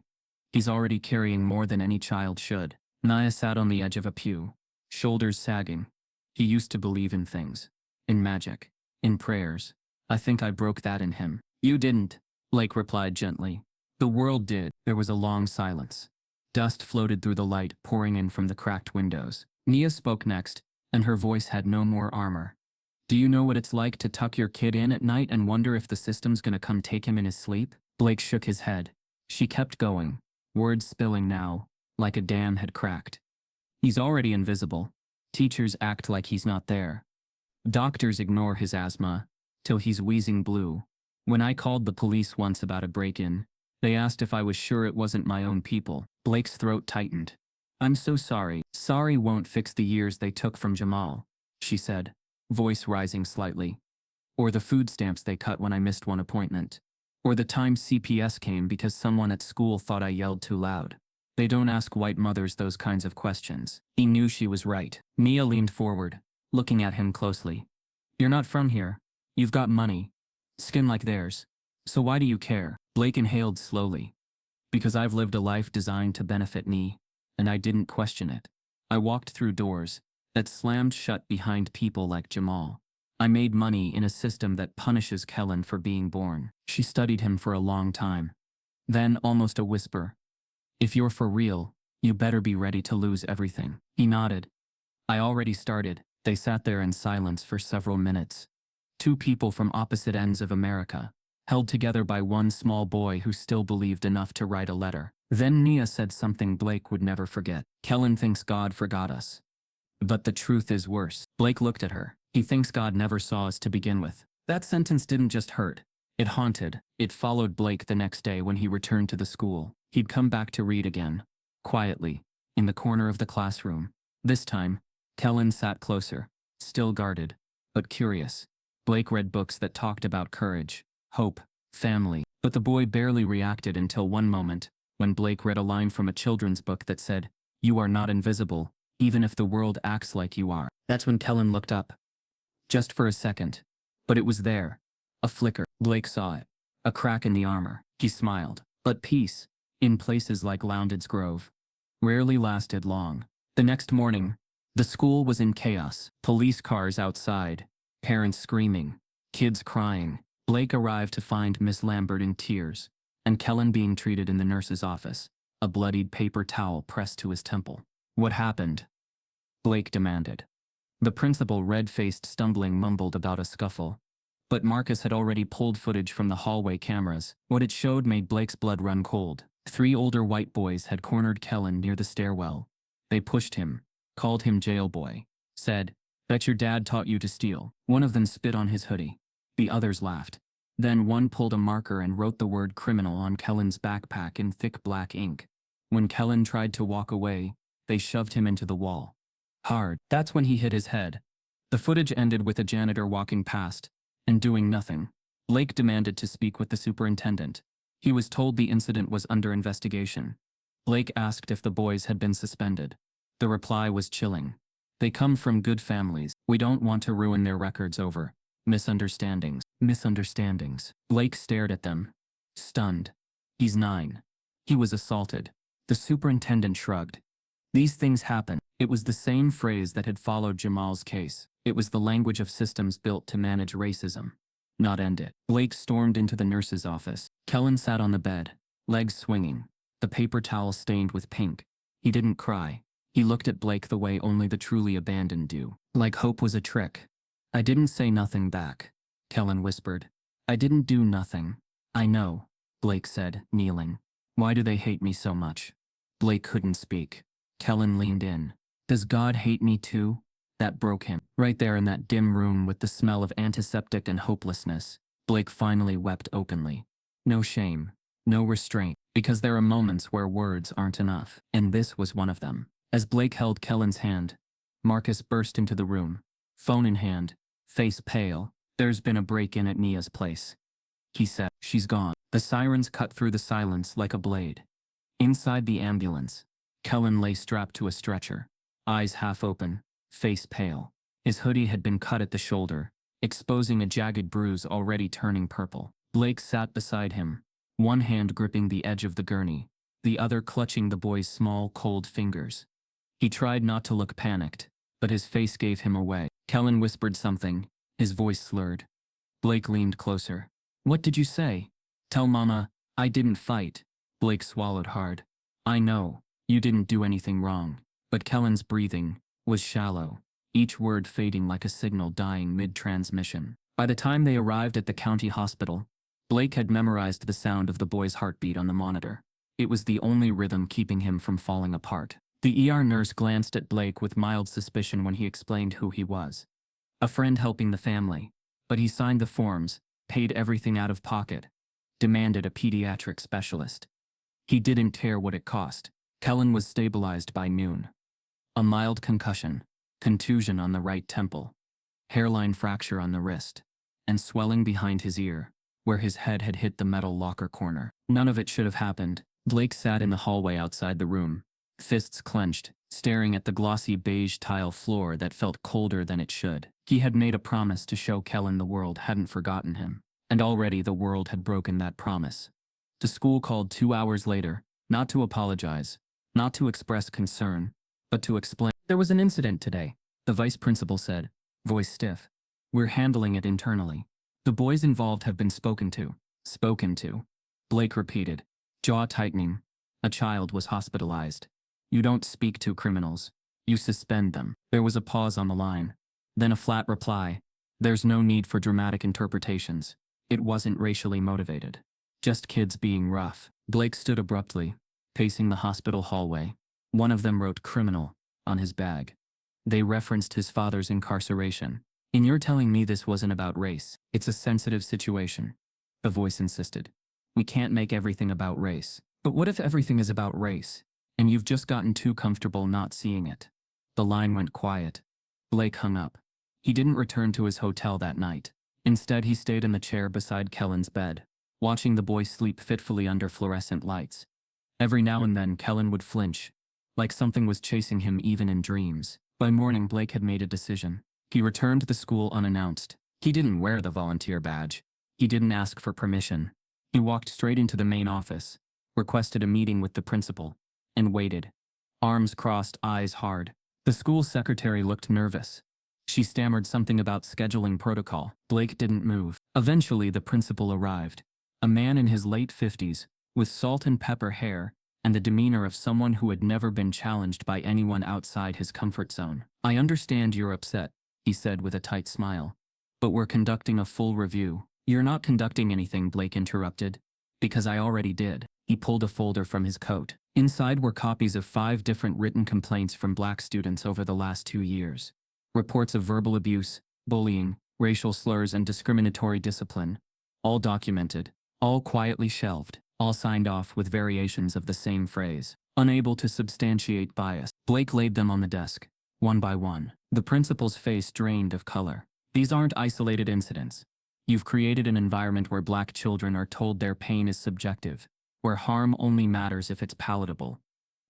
He's already carrying more than any child should. Nia sat on the edge of a pew, shoulders sagging. He used to believe in things. In magic. In prayers. I think I broke that in him. You didn't, Blake replied gently. The world did. There was a long silence. Dust floated through the light pouring in from the cracked windows. Nia spoke next, and her voice had no more armor. Do you know what it's like to tuck your kid in at night and wonder if the system's gonna come take him in his sleep? Blake shook his head. She kept going, words spilling now, like a dam had cracked. He's already invisible. Teachers act like he's not there. Doctors ignore his asthma, till he's wheezing blue. When I called the police once about a break-in, they asked if I was sure it wasn't my own people. Blake's throat tightened. I'm so sorry. Sorry won't fix the years they took from Jamal, she said, voice rising slightly. Or the food stamps they cut when I missed one appointment. Or the time CPS came because someone at school thought I yelled too loud. They don't ask white mothers those kinds of questions. He knew she was right. Nia leaned forward, looking at him closely. You're not from here. You've got money. Skin like theirs. So why do you care? Blake inhaled slowly. Because I've lived a life designed to benefit me, and I didn't question it. I walked through doors that slammed shut behind people like Jamal. I made money in a system that punishes Kellen for being born. She studied him for a long time. Then, almost a whisper. If you're for real, you better be ready to lose everything. He nodded. I already started. They sat there in silence for several minutes. Two people from opposite ends of America, held together by one small boy who still believed enough to write a letter. Then Nia said something Blake would never forget. Kellen thinks God forgot us. But the truth is worse. Blake looked at her. He thinks God never saw us to begin with. That sentence didn't just hurt. It haunted. It followed Blake the next day when he returned to the school. He'd come back to read again. Quietly. In the corner of the classroom. This time, Kellen sat closer. Still guarded. But curious. Blake read books that talked about courage, hope, family. But the boy barely reacted until one moment, when Blake read a line from a children's book that said, "You are not invisible, even if the world acts like you are." That's when Kellen looked up. Just for a second. But it was there. A flicker. Blake saw it. A crack in the armor. He smiled. But peace, in places like Lounded's Grove, rarely lasted long. The next morning, the school was in chaos. Police cars outside, parents screaming, kids crying. Blake arrived to find Miss Lambert in tears, and Kellen being treated in the nurse's office, a bloodied paper towel pressed to his temple. What happened? Blake demanded. The principal, red-faced, stumbling, mumbled about a scuffle. But Marcus had already pulled footage from the hallway cameras. What it showed made Blake's blood run cold. 3 older white boys had cornered Kellen near the stairwell. They pushed him, called him jailboy, said, "Bet your dad taught you to steal." One of them spit on his hoodie. The others laughed. Then one pulled a marker and wrote the word criminal on Kellen's backpack in thick black ink. When Kellen tried to walk away, they shoved him into the wall. Hard. That's when he hit his head. The footage ended with a janitor walking past and doing nothing. Blake demanded to speak with the superintendent. He was told the incident was under investigation. Blake asked if the boys had been suspended. The reply was chilling. They come from good families. We don't want to ruin their records over misunderstandings. Misunderstandings. Blake stared at them, stunned. He's 9. He was assaulted. The superintendent shrugged. These things happen. It was the same phrase that had followed Jamal's case. It was the language of systems built to manage racism, not end it. Blake stormed into the nurse's office. Kellen sat on the bed, legs swinging, the paper towel stained with pink. He didn't cry. He looked at Blake the way only the truly abandoned do. Like hope was a trick. I didn't say nothing back, Kellen whispered. I didn't do nothing. I know, Blake said, kneeling. Why do they hate me so much? Blake couldn't speak. Kellen leaned in. Does God hate me too? That broke him. Right there in that dim room with the smell of antiseptic and hopelessness, Blake finally wept openly. No shame, no restraint, because there are moments where words aren't enough, and this was one of them. As Blake held Kellen's hand, Marcus burst into the room, phone in hand, face pale. There's been a break-in at Nia's place, he said. She's gone. The sirens cut through the silence like a blade. Inside the ambulance, Kellen lay strapped to a stretcher, eyes half open, face pale. His hoodie had been cut at the shoulder, exposing a jagged bruise already turning purple. Blake sat beside him, one hand gripping the edge of the gurney, the other clutching the boy's small, cold fingers. He tried not to look panicked, but his face gave him away. Kellen whispered something, his voice slurred. Blake leaned closer. What did you say? Tell Mama, I didn't fight. Blake swallowed hard. I know, you didn't do anything wrong. But Kellen's breathing was shallow, each word fading like a signal dying mid-transmission. By the time they arrived at the county hospital, Blake had memorized the sound of the boy's heartbeat on the monitor. It was the only rhythm keeping him from falling apart. The ER nurse glanced at Blake with mild suspicion when he explained who he was. A friend helping the family. But he signed the forms, paid everything out of pocket, demanded a pediatric specialist. He didn't care what it cost. Kellen was stabilized by noon. A mild concussion, contusion on the right temple, hairline fracture on the wrist, and swelling behind his ear, where his head had hit the metal locker corner. None of it should have happened. Blake sat in the hallway outside the room, fists clenched, staring at the glossy beige tile floor that felt colder than it should. He had made a promise to show Kellen the world hadn't forgotten him, and already the world had broken that promise. The school called 2 hours later, not to apologize, not to express concern, but to explain. There was an incident today, the vice principal said, voice stiff. We're handling it internally. The boys involved have been spoken to. Spoken to. Blake repeated, jaw tightening. A child was hospitalized. You don't speak to criminals. You suspend them. There was a pause on the line. Then a flat reply. There's no need for dramatic interpretations. It wasn't racially motivated. Just kids being rough. Blake stood abruptly, pacing the hospital hallway. One of them wrote criminal on his bag. They referenced his father's incarceration. And you're telling me this wasn't about race? It's a sensitive situation, the voice insisted. We can't make everything about race. But what if everything is about race, and you've just gotten too comfortable not seeing it? The line went quiet. Blake hung up. He didn't return to his hotel that night. Instead, he stayed in the chair beside Kellen's bed, watching the boy sleep fitfully under fluorescent lights. Every now and then, Kellen would flinch, like something was chasing him even in dreams. By morning, Blake had made a decision. He returned to the school unannounced. He didn't wear the volunteer badge. He didn't ask for permission. He walked straight into the main office, requested a meeting with the principal, and waited. Arms crossed, eyes hard. The school secretary looked nervous. She stammered something about scheduling protocol. Blake didn't move. Eventually, the principal arrived. A man in his late 50s, with salt and pepper hair, and the demeanor of someone who had never been challenged by anyone outside his comfort zone. I understand you're upset, he said with a tight smile. But we're conducting a full review. You're not conducting anything, Blake interrupted. Because I already did. He pulled a folder from his coat. Inside were copies of 5 different written complaints from black students over the last 2 years. Reports of verbal abuse, bullying, racial slurs, and discriminatory discipline. All documented, all quietly shelved, all signed off with variations of the same phrase. Unable to substantiate bias, Blake laid them on the desk, one by one. The principal's face drained of color. These aren't isolated incidents. You've created an environment where black children are told their pain is subjective, where harm only matters if it's palatable,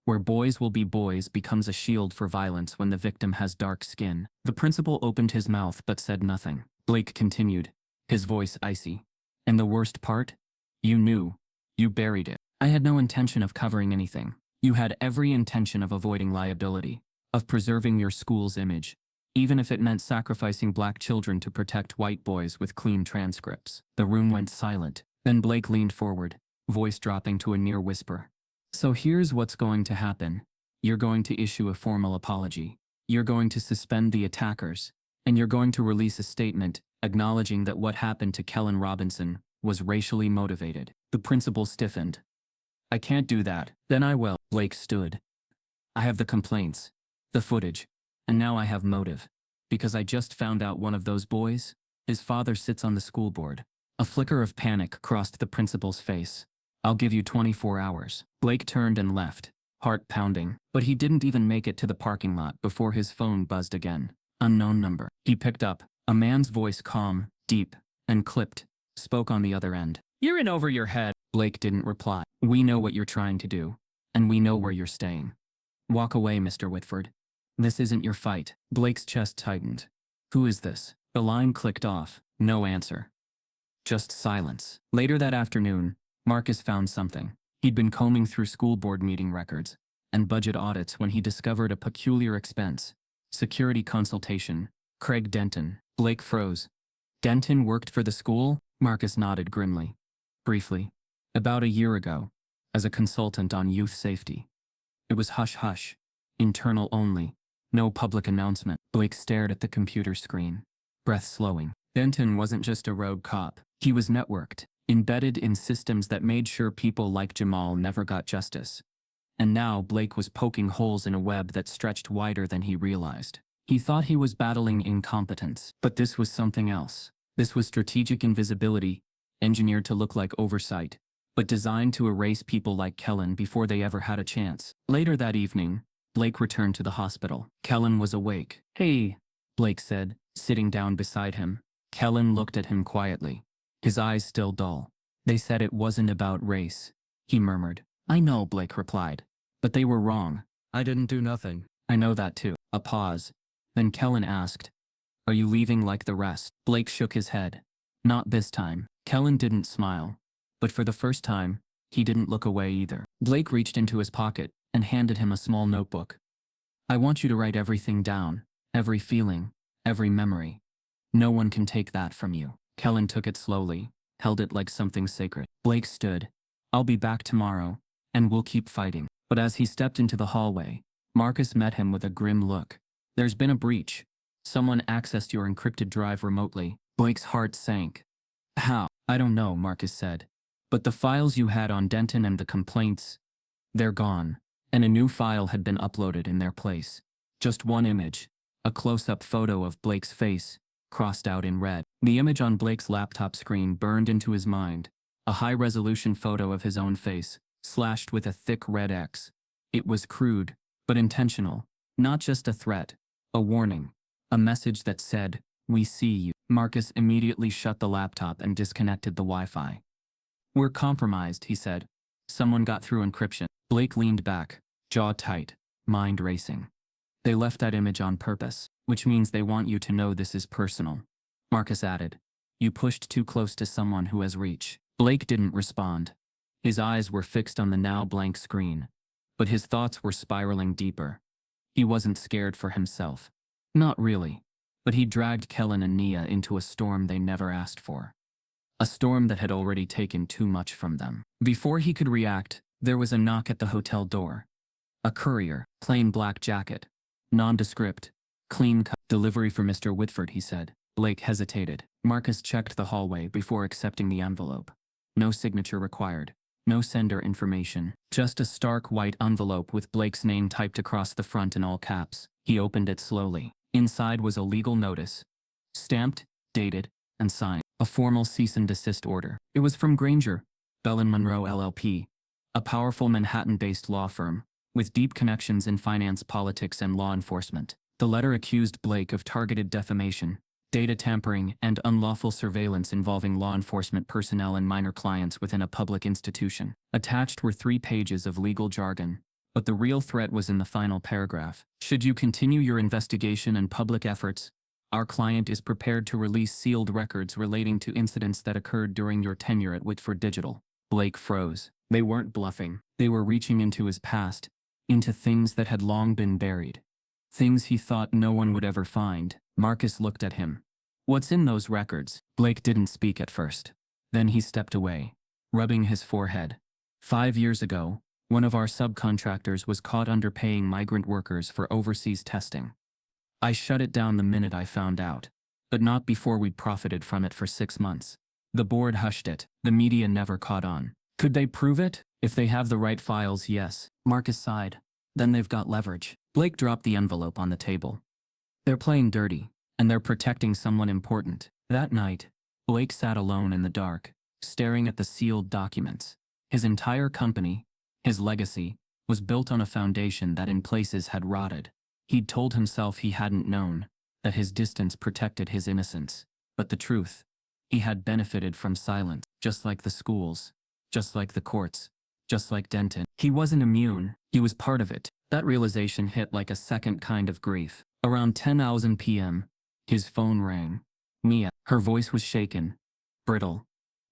where boys will be boys becomes a shield for violence when the victim has dark skin. The principal opened his mouth but said nothing. Blake continued, his voice icy. And the worst part? You knew. You buried it. I had no intention of covering anything. You had every intention of avoiding liability, of preserving your school's image, even if it meant sacrificing black children to protect white boys with clean transcripts. The room went silent. Then Blake leaned forward, voice dropping to a near whisper. So here's what's going to happen. You're going to issue a formal apology. You're going to suspend the attackers. And you're going to release a statement acknowledging that what happened to Kellen Robinson was racially motivated. The principal stiffened. I can't do that. Then I will. Blake stood. I have the complaints, the footage, and now I have motive. Because I just found out one of those boys, his father sits on the school board. A flicker of panic crossed the principal's face. I'll give you 24 hours. Blake turned and left, heart pounding. But he didn't even make it to the parking lot before his phone buzzed again. Unknown number. He picked up. A man's voice, calm, deep, and clipped, spoke on the other end. "You're in over your head." Blake didn't reply. "We know what you're trying to do, and we know where you're staying. Walk away, Mr. Whitford. This isn't your fight." Blake's chest tightened. "Who is this?" The line clicked off. No answer. Just silence. Later that afternoon, Marcus found something. He'd been combing through school board meeting records and budget audits when he discovered a peculiar expense. Security consultation. Craig Denton. Blake froze. Denton worked for the school? Marcus nodded grimly. Briefly. About a year ago. As a consultant on youth safety. It was hush-hush. Internal only. No public announcement. Blake stared at the computer screen. Breath slowing. Denton wasn't just a rogue cop. He was networked, embedded in systems that made sure people like Jamal never got justice. And now Blake was poking holes in a web that stretched wider than he realized. He thought he was battling incompetence, but this was something else. This was strategic invisibility, engineered to look like oversight, but designed to erase people like Kellen before they ever had a chance. Later that evening, Blake returned to the hospital. Kellen was awake. "Hey," Blake said, sitting down beside him. Kellen looked at him quietly, his eyes still dull. "They said it wasn't about race," he murmured. "I know," Blake replied, "but they were wrong. I didn't do nothing." "I know that too." A pause. Then Kellen asked, "Are you leaving like the rest?" Blake shook his head. "Not this time." Kellen didn't smile, but for the first time, he didn't look away either. Blake reached into his pocket and handed him a small notebook. "I want you to write everything down, every feeling, every memory. No one can take that from you." Kellen took it slowly, held it like something sacred. Blake stood. "I'll be back tomorrow, and we'll keep fighting." But as he stepped into the hallway, Marcus met him with a grim look. "There's been a breach. Someone accessed your encrypted drive remotely." Blake's heart sank. "How?" "I don't know," Marcus said. "But the files you had on Denton and the complaints, they're gone." And a new file had been uploaded in their place. Just one image, a close-up photo of Blake's face, crossed out in red. The image on Blake's laptop screen burned into his mind, a high-resolution photo of his own face, slashed with a thick red X. It was crude, but intentional, not just a threat, a warning, a message that said, "We see you." Marcus immediately shut the laptop and disconnected the Wi-Fi. "We're compromised," he said. "Someone got through encryption." Blake leaned back, jaw tight, mind racing. "They left that image on purpose, which means they want you to know this is personal." Marcus added, "You pushed too close to someone who has reach." Blake didn't respond. His eyes were fixed on the now blank screen, but his thoughts were spiraling deeper. He wasn't scared for himself. Not really, but he dragged Kellen and Nia into a storm they never asked for. A storm that had already taken too much from them. Before he could react, there was a knock at the hotel door. A courier, plain black jacket, nondescript, clean cut. "Delivery for Mr. Whitford," he said. Blake hesitated. Marcus checked the hallway before accepting the envelope. No signature required. No sender information. Just a stark white envelope with Blake's name typed across the front in all caps. He opened it slowly. Inside was a legal notice. Stamped, dated, and signed. A formal cease and desist order. It was from Granger, Bell and Monroe LLP, a powerful Manhattan-based law firm, with deep connections in finance, politics, and law enforcement. The letter accused Blake of targeted defamation, data tampering, and unlawful surveillance involving law enforcement personnel and minor clients within a public institution. Attached were 3 pages of legal jargon, but the real threat was in the final paragraph. "Should you continue your investigation and public efforts, our client is prepared to release sealed records relating to incidents that occurred during your tenure at Whitford Digital." Blake froze. They weren't bluffing. They were reaching into his past, into things that had long been buried. Things he thought no one would ever find. Marcus looked at him. "What's in those records?" Blake didn't speak at first. Then he stepped away, rubbing his forehead. 5 years ago, one of our subcontractors was caught underpaying migrant workers for overseas testing. I shut it down the minute I found out, but not before we'd profited from it for 6 months. The board hushed it. The media never caught on. Could they prove it? If they have the right files, yes. Marcus sighed. Then they've got leverage. Blake dropped the envelope on the table. They're playing dirty, and they're protecting someone important. That night, Blake sat alone in the dark, staring at the sealed documents. His entire company, his legacy, was built on a foundation that in places had rotted. He'd told himself he hadn't known, that his distance protected his innocence. But the truth, he had benefited from silence, just like the schools, just like the courts, just like Denton. He wasn't immune, he was part of it. That realization hit like a second kind of grief. Around 10:00 p.m., his phone rang. Mia, her voice was shaken, brittle.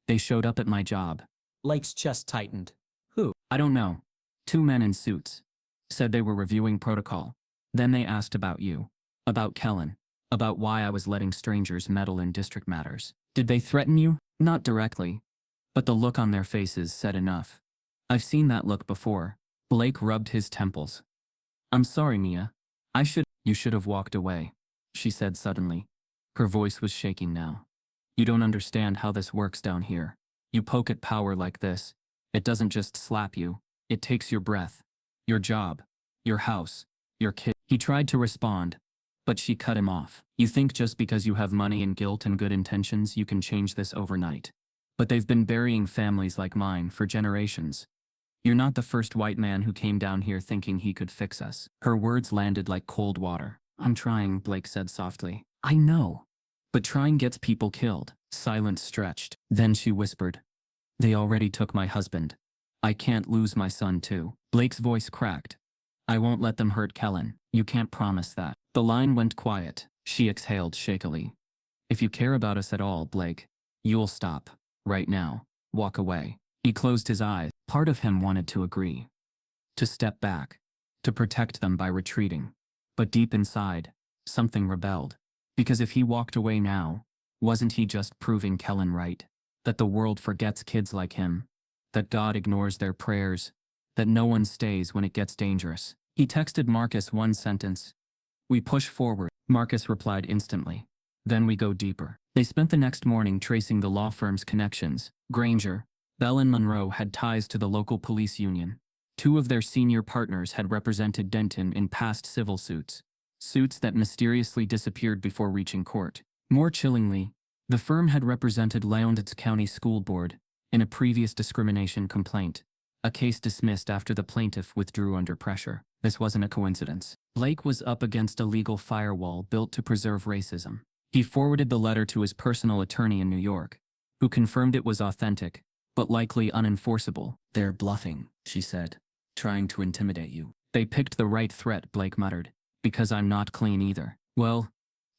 They showed up at my job. Blake's chest tightened. Who? I don't know. 2 men in suits. Said they were reviewing protocol. Then they asked about you. About Kellen. About why I was letting strangers meddle in district matters. Did they threaten you? Not directly. But the look on their faces said enough. I've seen that look before. Blake rubbed his temples. I'm sorry, Mia. You should have walked away, she said suddenly. Her voice was shaking now. You don't understand how this works down here. You poke at power like this. It doesn't just slap you. It takes your breath, your job, your house, your kid. He tried to respond, but she cut him off. You think just because you have money and guilt and good intentions you can change this overnight. But they've been burying families like mine for generations. You're not the first white man who came down here thinking he could fix us. Her words landed like cold water. I'm trying, Blake said softly. I know. But trying gets people killed. Silence stretched. Then she whispered. They already took my husband. I can't lose my son too. Blake's voice cracked. I won't let them hurt Kellen. You can't promise that. The line went quiet. She exhaled shakily. If you care about us at all, Blake, you'll stop. Right now. Walk away. He closed his eyes. Part of him wanted to agree. To step back. To protect them by retreating. But deep inside, something rebelled. Because if he walked away now, wasn't he just proving Kellen right? That the world forgets kids like him. That God ignores their prayers. That no one stays when it gets dangerous. He texted Marcus one sentence. We push forward. Marcus replied instantly. Then we go deeper. They spent the next morning tracing the law firm's connections. Granger, Bell and Monroe had ties to the local police union. 2 of their senior partners had represented Denton in past civil suits. Suits that mysteriously disappeared before reaching court. More chillingly, the firm had represented Leonditz County School Board in a previous discrimination complaint, a case dismissed after the plaintiff withdrew under pressure. This wasn't a coincidence. Blake was up against a legal firewall built to preserve racism. He forwarded the letter to his personal attorney in New York, who confirmed it was authentic, but likely unenforceable. They're bluffing, she said, trying to intimidate you. They picked the right threat, Blake muttered, because I'm not clean either. Well,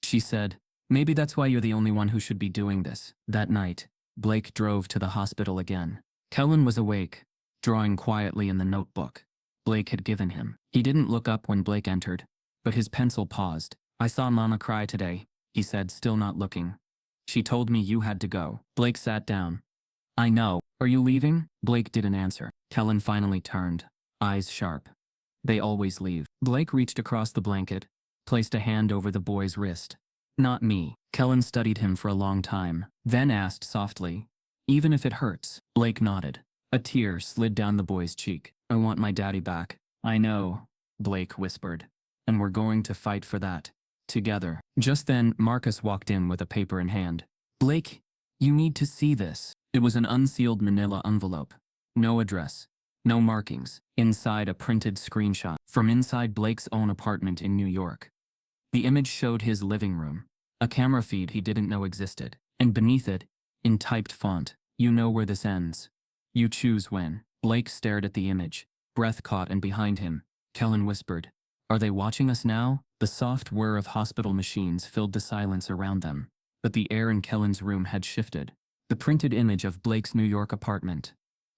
she said, maybe that's why you're the only one who should be doing this. That night, Blake drove to the hospital again. Kellen was awake, drawing quietly in the notebook Blake had given him. He didn't look up when Blake entered, but his pencil paused. I saw Mama cry today, he said, still not looking. She told me you had to go. Blake sat down. I know. Are you leaving? Blake didn't answer. Kellen finally turned, eyes sharp. They always leave. Blake reached across the blanket, placed a hand over the boy's wrist. Not me. Kellen studied him for a long time, then asked softly, even if it hurts? Blake nodded. A tear slid down the boy's cheek. I want my daddy back. I know, Blake whispered. And we're going to fight for that. Together. Just then, Marcus walked in with a paper in hand. Blake, you need to see this. It was an unsealed manila envelope. No address. No markings. Inside, a printed screenshot from inside Blake's own apartment in New York. The image showed his living room, a camera feed he didn't know existed, and beneath it, in typed font, you know where this ends. You choose when. Blake stared at the image, breath caught, and behind him, Kellen whispered, are they watching us now? The soft whir of hospital machines filled the silence around them, but the air in Kellen's room had shifted. The printed image of Blake's New York apartment,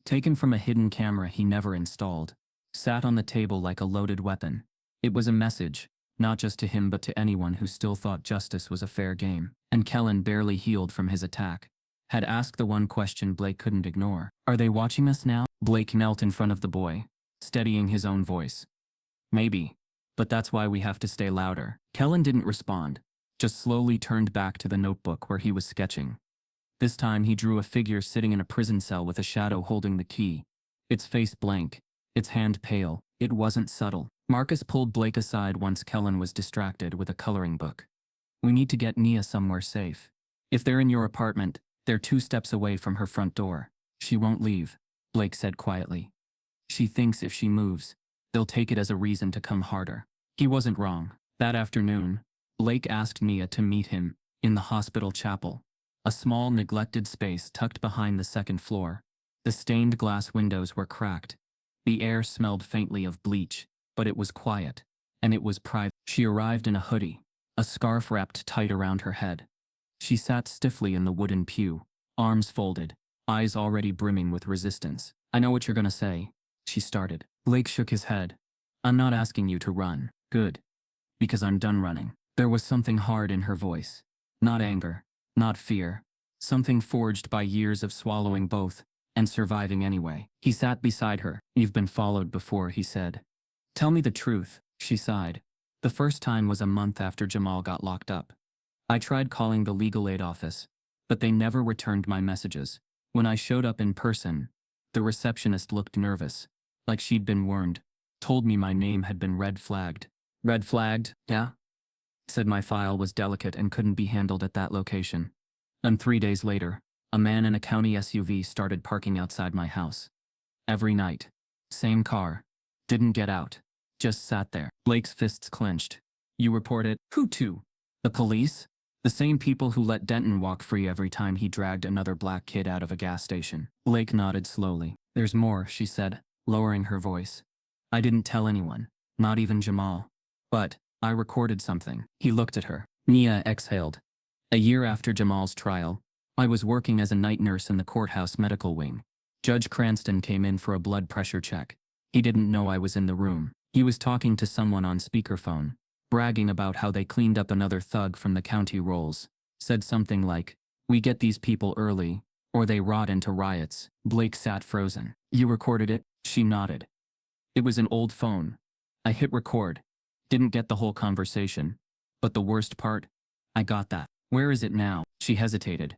taken from a hidden camera he never installed, sat on the table like a loaded weapon. It was a message, not just to him but to anyone who still thought justice was a fair game. And Kellen, barely healed from his attack, had asked the one question Blake couldn't ignore. Are they watching us now? Blake knelt in front of the boy, steadying his own voice. Maybe, but that's why we have to stay louder. Kellen didn't respond, just slowly turned back to the notebook where he was sketching. This time he drew a figure sitting in a prison cell with a shadow holding the key. Its face blank, its hand pale. It wasn't subtle. Marcus pulled Blake aside once Kellen was distracted with a coloring book. We need to get Nia somewhere safe. If they're in your apartment, they're 2 steps away from her front door. She won't leave, Blake said quietly. She thinks if she moves, They'll take it as a reason to come harder. He wasn't wrong. That afternoon, Blake asked Mia to meet him in the hospital chapel, a small neglected space tucked behind the second floor. The stained glass windows were cracked. The air smelled faintly of bleach, but it was quiet, and it was private. She arrived in a hoodie, a scarf wrapped tight around her head. She sat stiffly in the wooden pew, arms folded, eyes already brimming with resistance. "I know what you're gonna say," she started. Blake shook his head. "I'm not asking you to run. Good. Because I'm done running." There was something hard in her voice. Not anger, not fear. Something forged by years of swallowing both and surviving anyway. He sat beside her. "You've been followed before," he said. "Tell me the truth," she sighed. "The first time was a month after Jamal got locked up. I tried calling the legal aid office, but they never returned my messages. When I showed up in person, the receptionist looked nervous, like she'd been warned, told me my name had been red flagged." "Red flagged, yeah?" Said my file was delicate and couldn't be handled at that location. And 3 days later, a man in a county SUV started parking outside my house. Every night. Same car. Didn't get out. Just sat there. Blake's fists clenched. "You reported? Who to? The police? The same people who let Denton walk free every time he dragged another black kid out of a gas station." Blake nodded slowly. "There's more," she said, lowering her voice. "I didn't tell anyone, not even Jamal. But I recorded something." He looked at her. Mia exhaled. "A year after Jamal's trial, I was working as a night nurse in the courthouse medical wing. Judge Cranston came in for a blood pressure check. He didn't know I was in the room. He was talking to someone on speakerphone, bragging about how they cleaned up another thug from the county rolls. Said something like, 'We get these people early, or they rot into riots.'" Blake sat frozen. "You recorded it?" She nodded. "It was an old phone. I hit record. Didn't get the whole conversation. But the worst part? I got that. Where is it now?" She hesitated.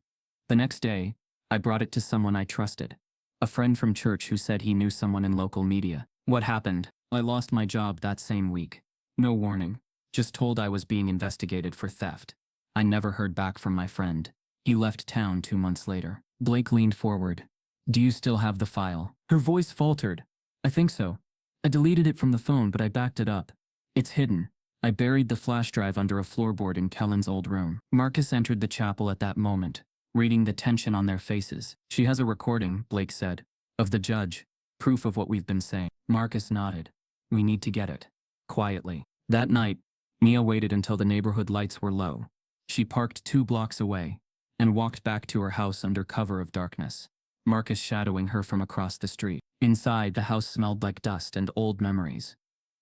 "The next day, I brought it to someone I trusted. A friend from church who said he knew someone in local media." "What happened?" "I lost my job that same week. No warning. Just told I was being investigated for theft. I never heard back from my friend. He left town 2 months later." Blake leaned forward. "Do you still have the file?" Her voice faltered. "I think so. I deleted it from the phone, but I backed it up. It's hidden. I buried the flash drive under a floorboard in Kellen's old room." Marcus entered the chapel at that moment, reading the tension on their faces. "She has a recording," Blake said, "of the judge. Proof of what we've been saying." Marcus nodded. "We need to get it." Quietly. That night, Mia waited until the neighborhood lights were low. She parked 2 blocks away and walked back to her house under cover of darkness, Marcus shadowing her from across the street. Inside, the house smelled like dust and old memories.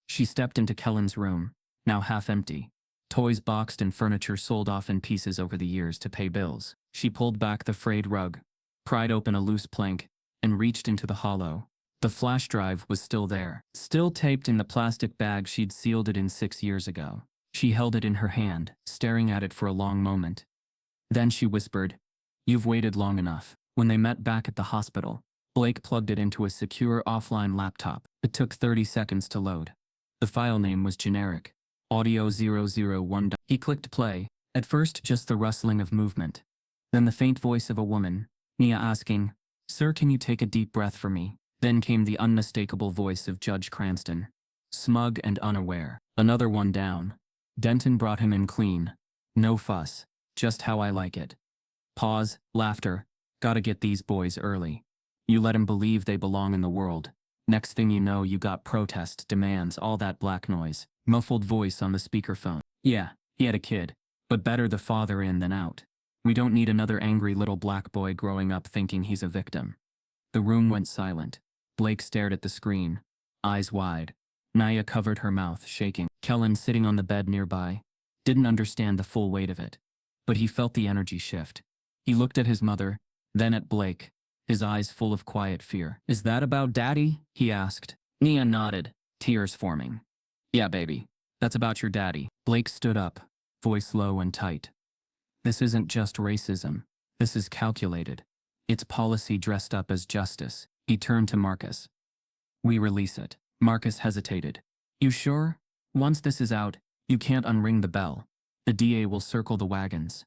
She stepped into Kellen's room, now half empty. Toys boxed and furniture sold off in pieces over the years to pay bills. She pulled back the frayed rug, pried open a loose plank, and reached into the hollow. The flash drive was still there, still taped in the plastic bag she'd sealed it in 6 years ago. She held it in her hand, staring at it for a long moment. Then she whispered, "You've waited long enough." When they met back at the hospital, Blake plugged it into a secure offline laptop. It took 30 seconds to load. The file name was generic. Audio 001. He clicked play, at first just the rustling of movement. Then the faint voice of a woman, Mia asking, "Sir, can you take a deep breath for me?" Then came the unmistakable voice of Judge Cranston. Smug and unaware. Another one down. Denton brought him in clean. No fuss. Just how I like it. Pause, laughter. Gotta get these boys early. You let 'em believe they belong in the world. Next thing you know, you got protests, demands, all that black noise. Muffled voice on the speakerphone. "Yeah, he had a kid. But better the father in than out. We don't need another angry little black boy growing up thinking he's a victim." The room went silent. Blake stared at the screen, eyes wide. Naya covered her mouth, shaking. Kellen, sitting on the bed nearby, didn't understand the full weight of it. But he felt the energy shift. He looked at his mother, then at Blake, his eyes full of quiet fear. "Is that about Daddy?" he asked. Nia nodded, tears forming. "Yeah, baby. That's about your daddy." Blake stood up, voice low and tight. "This isn't just racism. This is calculated. It's policy dressed up as justice." He turned to Marcus. "We release it." Marcus hesitated. "You sure? Once this is out, you can't unring the bell. The DA will circle the wagons.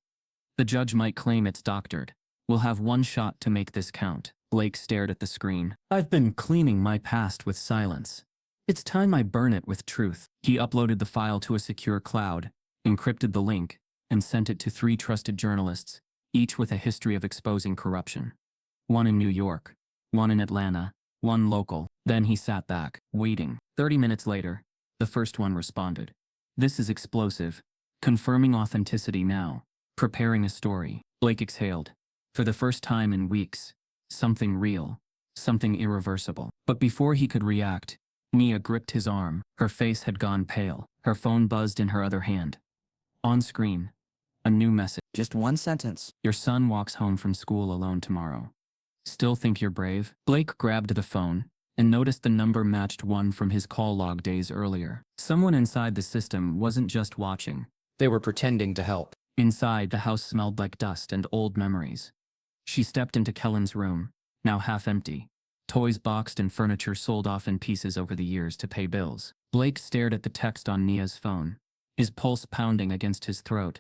The judge might claim it's doctored. We'll have one shot to make this count." Blake stared at the screen. "I've been cleaning my past with silence. It's time I burn it with truth. He uploaded the file to a secure cloud, encrypted the link, and sent it to 3 trusted journalists, each with a history of exposing corruption. One in New York, one in Atlanta, one local. Then he sat back, waiting. 30 minutes later, the first one responded. This is explosive. Confirming authenticity now. Preparing a story. Blake exhaled. For the first time in weeks. Something real. Something irreversible. But before he could react, Nia gripped his arm. Her face had gone pale. Her phone buzzed in her other hand. On screen, a new message. Just one sentence. Your son walks home from school alone tomorrow. Still think you're brave? Blake grabbed the phone and noticed the number matched one from his call log days earlier. Someone inside the system wasn't just watching. They were pretending to help. Inside, the house smelled like dust and old memories. She stepped into Kellen's room, now half empty. Toys boxed and furniture sold off in pieces over the years to pay bills. Blake stared at the text on Nia's phone, his pulse pounding against his throat.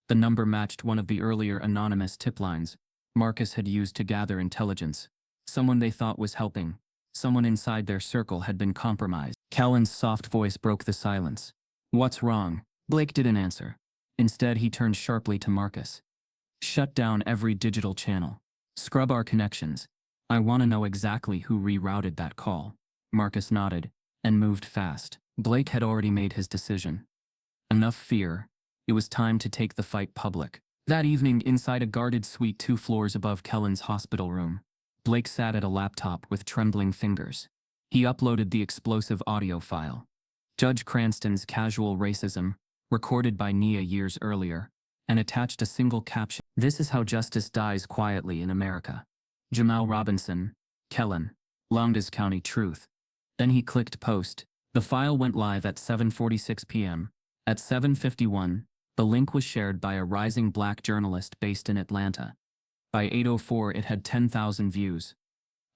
The number matched one of the earlier anonymous tip lines Marcus had used to gather intelligence. Someone they thought was helping. Someone inside their circle had been compromised. Kellen's soft voice broke the silence. What's wrong? Blake didn't answer. Instead, he turned sharply to Marcus. Shut down every digital channel. Scrub our connections. I want to know exactly who rerouted that call. Marcus nodded and moved fast. Blake had already made his decision. Enough fear. It was time to take the fight public. That evening, inside a guarded suite 2 floors above Kellen's hospital room, Blake sat at a laptop with trembling fingers. He uploaded the explosive audio file. Judge Cranston's casual racism, recorded by Nia years earlier, and attached a single caption. This is how justice dies quietly in America. Jamal Robinson, Kellen, Lowndes County Truth. Then he clicked post. The file went live at 7:46 p.m. At 7:51, the link was shared by a rising black journalist based in Atlanta. By 8:04, it had 10,000 views.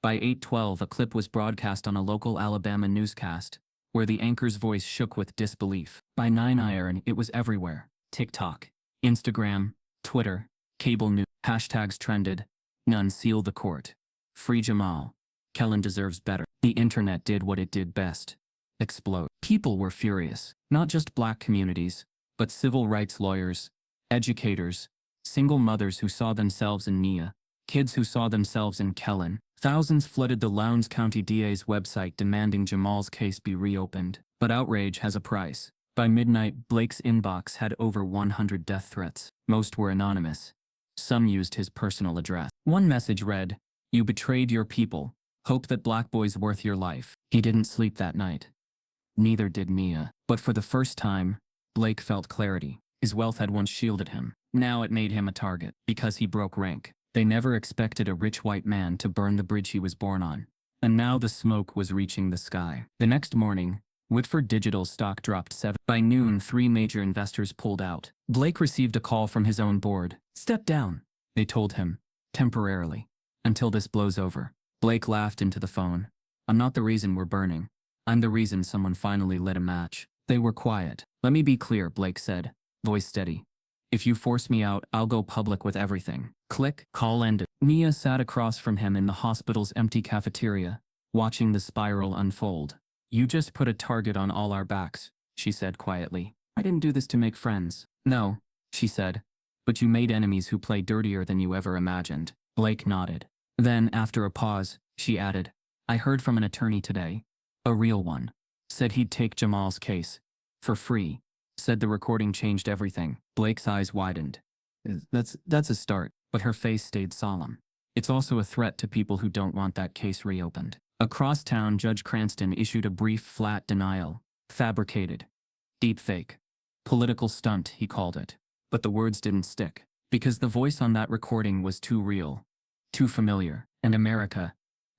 By 8:12, a clip was broadcast on a local Alabama newscast, where the anchor's voice shook with disbelief. By 9 it was everywhere. TikTok, Instagram, Twitter, cable news. Hashtags trended. None seal the court. Free Jamal. Kellen deserves better. The internet did what it did best. Explode. People were furious. Not just black communities, but civil rights lawyers, educators, single mothers who saw themselves in Nia, kids who saw themselves in Kellen. Thousands flooded the Lowndes County DA's website demanding Jamal's case be reopened. But outrage has a price. By midnight, Blake's inbox had over 100 death threats. Most were anonymous. Some used his personal address. One message read, "You betrayed your people. Hope that black boy's worth your life." He didn't sleep that night. Neither did Nia. But for the first time, Blake felt clarity. His wealth had once shielded him. Now it made him a target. Because he broke rank. They never expected a rich white man to burn the bridge he was born on. And now the smoke was reaching the sky. The next morning, Whitford Digital stock dropped 7. By noon, 3 major investors pulled out. Blake received a call from his own board. Step down, they told him, temporarily, until this blows over. Blake laughed into the phone. I'm not the reason we're burning. I'm the reason someone finally lit a match. They were quiet. Let me be clear, Blake said, voice steady. If you force me out, I'll go public with everything. Click. Call ended. Nia sat across from him in the hospital's empty cafeteria, watching the spiral unfold. You just put a target on all our backs, she said quietly. I didn't do this to make friends. No, she said. But you made enemies who play dirtier than you ever imagined. Blake nodded. Then, after a pause, she added, I heard from an attorney today. A real one. Said he'd take Jamal's case. For free. Said the recording changed everything. Blake's eyes widened. That's a start. But her face stayed solemn. It's also a threat to people who don't want that case reopened. Across town, Judge Cranston issued a brief, flat denial. Fabricated. Deepfake. Political stunt, he called it. But the words didn't stick. Because the voice on that recording was too real. Too familiar. And America,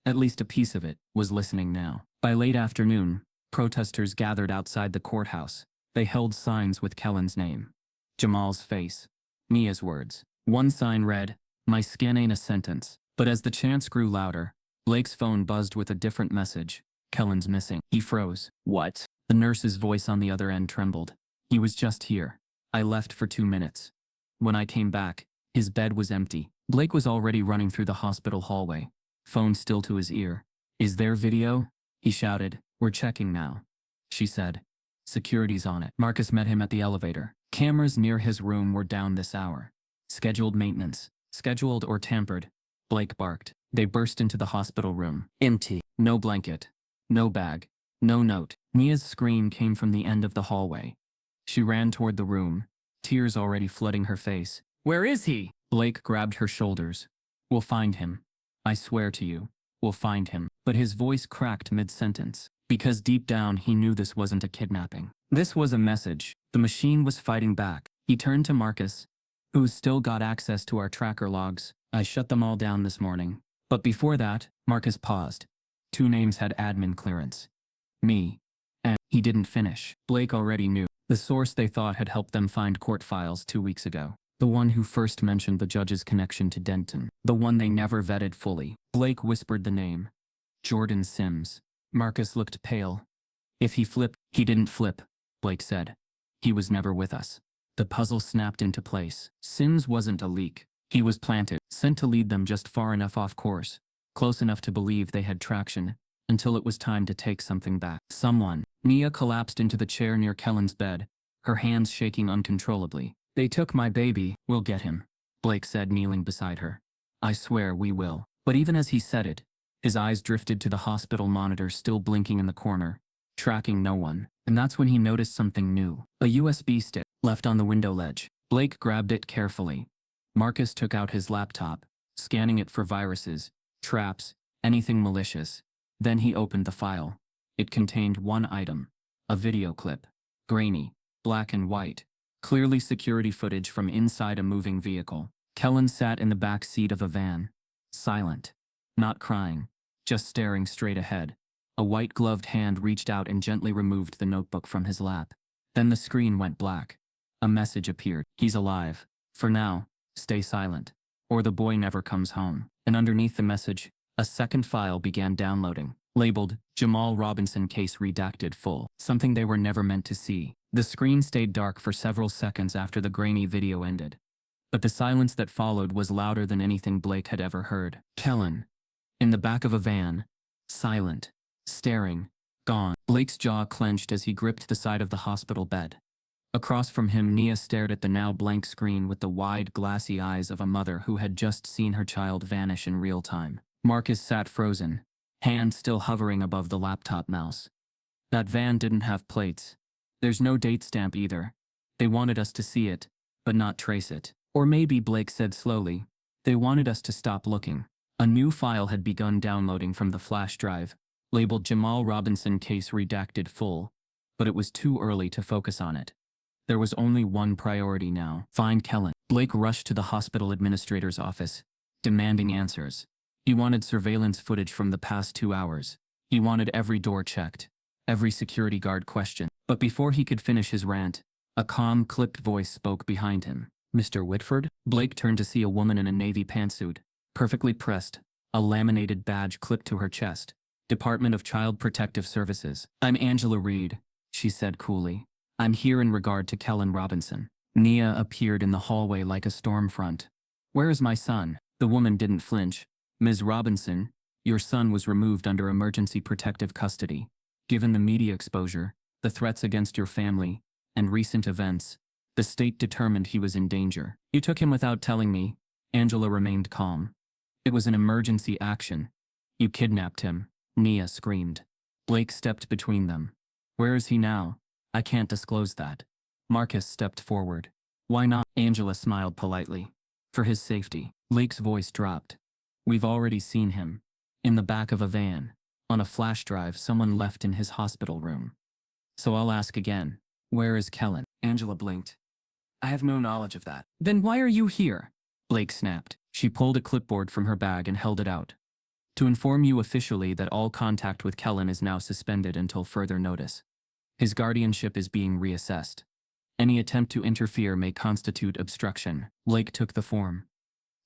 at least a piece of it, was listening now. By late afternoon, protesters gathered outside the courthouse. They held signs with Kellen's name. Jamal's face. Nia's words. One sign read, My skin ain't a sentence. But as the chants grew louder, Blake's phone buzzed with a different message. Kellen's missing. He froze. What? The nurse's voice on the other end trembled. He was just here. I left for 2 minutes. When I came back, his bed was empty. Blake was already running through the hospital hallway, phone still to his ear. Is there video? He shouted, We're checking now, she said. Security's on it. Marcus met him at the elevator. Cameras near his room were down this hour. Scheduled maintenance. Scheduled or tampered, Blake barked. They burst into the hospital room. Empty. No blanket. No bag. No note. Nia's scream came from the end of the hallway. She ran toward the room, tears already flooding her face. Where is he? Blake grabbed her shoulders. We'll find him. I swear to you, we'll find him. But his voice cracked mid-sentence, because deep down he knew this wasn't a kidnapping. This was a message. The machine was fighting back. He turned to Marcus, who's still got access to our tracker logs. I shut them all down this morning. But before that, Marcus paused. 2 names had admin clearance. Me. And he didn't finish. Blake already knew. The source they thought had helped them find court files 2 weeks ago. The one who first mentioned the judge's connection to Denton. The one they never vetted fully. Blake whispered the name. Jordan Sims. Marcus looked pale. If he flipped, he didn't flip, Blake said. He was never with us. The puzzle snapped into place. Sims wasn't a leak. He was planted, sent to lead them just far enough off course, close enough to believe they had traction, until it was time to take something back. Someone. Nia collapsed into the chair near Kellen's bed, her hands shaking uncontrollably. They took my baby. We'll get him, Blake said, kneeling beside her. I swear we will. But even as he said it, his eyes drifted to the hospital monitor still blinking in the corner, tracking no one. And that's when he noticed something new. A USB stick, left on the window ledge. Blake grabbed it carefully. Marcus took out his laptop, scanning it for viruses, traps, anything malicious. Then he opened the file. It contained one item. A video clip. Grainy, black and white. Clearly security footage from inside a moving vehicle. Kellen sat in the back seat of a van. Silent. Not crying. Just staring straight ahead. A white-gloved hand reached out and gently removed the notebook from his lap. Then the screen went black. A message appeared. He's alive. For now, stay silent, or the boy never comes home. And underneath the message, a second file began downloading, labeled Jamal Robinson case redacted full, something they were never meant to see. The screen stayed dark for several seconds after the grainy video ended. But the silence that followed was louder than anything Blake had ever heard. Kellen. In the back of a van. Silent. Staring. Gone. Blake's jaw clenched as he gripped the side of the hospital bed. Across from him, Nia stared at the now blank screen with the wide, glassy eyes of a mother who had just seen her child vanish in real time. Marcus sat frozen, hand still hovering above the laptop mouse. That van didn't have plates. There's no date stamp either. They wanted us to see it, but not trace it. Or maybe, Blake said slowly, they wanted us to stop looking. A new file had begun downloading from the flash drive, labeled Jamal Robinson case redacted full, but it was too early to focus on it. There was only one priority now. Find Kellen. Blake rushed to the hospital administrator's office, demanding answers. He wanted surveillance footage from the past 2 hours. He wanted every door checked, every security guard questioned. But before he could finish his rant, a calm, clipped voice spoke behind him. Mr. Whitford? Blake turned to see a woman in a navy pantsuit, perfectly pressed, a laminated badge clipped to her chest. Department of Child Protective Services. I'm Angela Reed, she said coolly. I'm here in regard to Kellen Robinson. Nia appeared in the hallway like a storm front. Where is my son? The woman didn't flinch. Ms. Robinson, your son was removed under emergency protective custody. Given the media exposure, the threats against your family, and recent events, the state determined he was in danger. You took him without telling me. Angela remained calm. It was an emergency action. You kidnapped him, Nia screamed. Blake stepped between them. Where is he now? I can't disclose that. Marcus stepped forward. Why not? Angela smiled politely. For his safety. Blake's voice dropped. We've already seen him. In the back of a van. On a flash drive someone left in his hospital room. So I'll ask again. Where is Kellen? Angela blinked. I have no knowledge of that. Then why are you here? Blake snapped. She pulled a clipboard from her bag and held it out. To inform you officially that all contact with Kellen is now suspended until further notice. His guardianship is being reassessed. Any attempt to interfere may constitute obstruction. Blake took the form.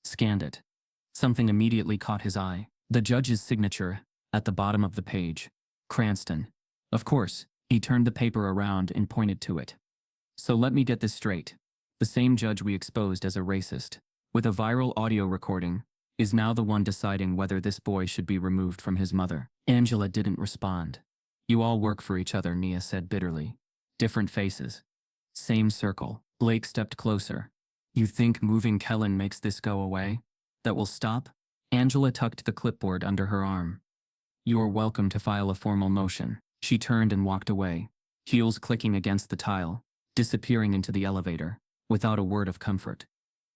Scanned it. Something immediately caught his eye. The judge's signature, at the bottom of the page. Cranston. Of course, he turned the paper around and pointed to it. So let me get this straight. The same judge we exposed as a racist, with a viral audio recording, is now the one deciding whether this boy should be removed from his mother. Angela didn't respond. You all work for each other, Nia said bitterly. Different faces. Same circle. Blake stepped closer. You think moving Kellen makes this go away? That will stop? Angela tucked the clipboard under her arm. You are welcome to file a formal motion. She turned and walked away, heels clicking against the tile, disappearing into the elevator, without a word of comfort.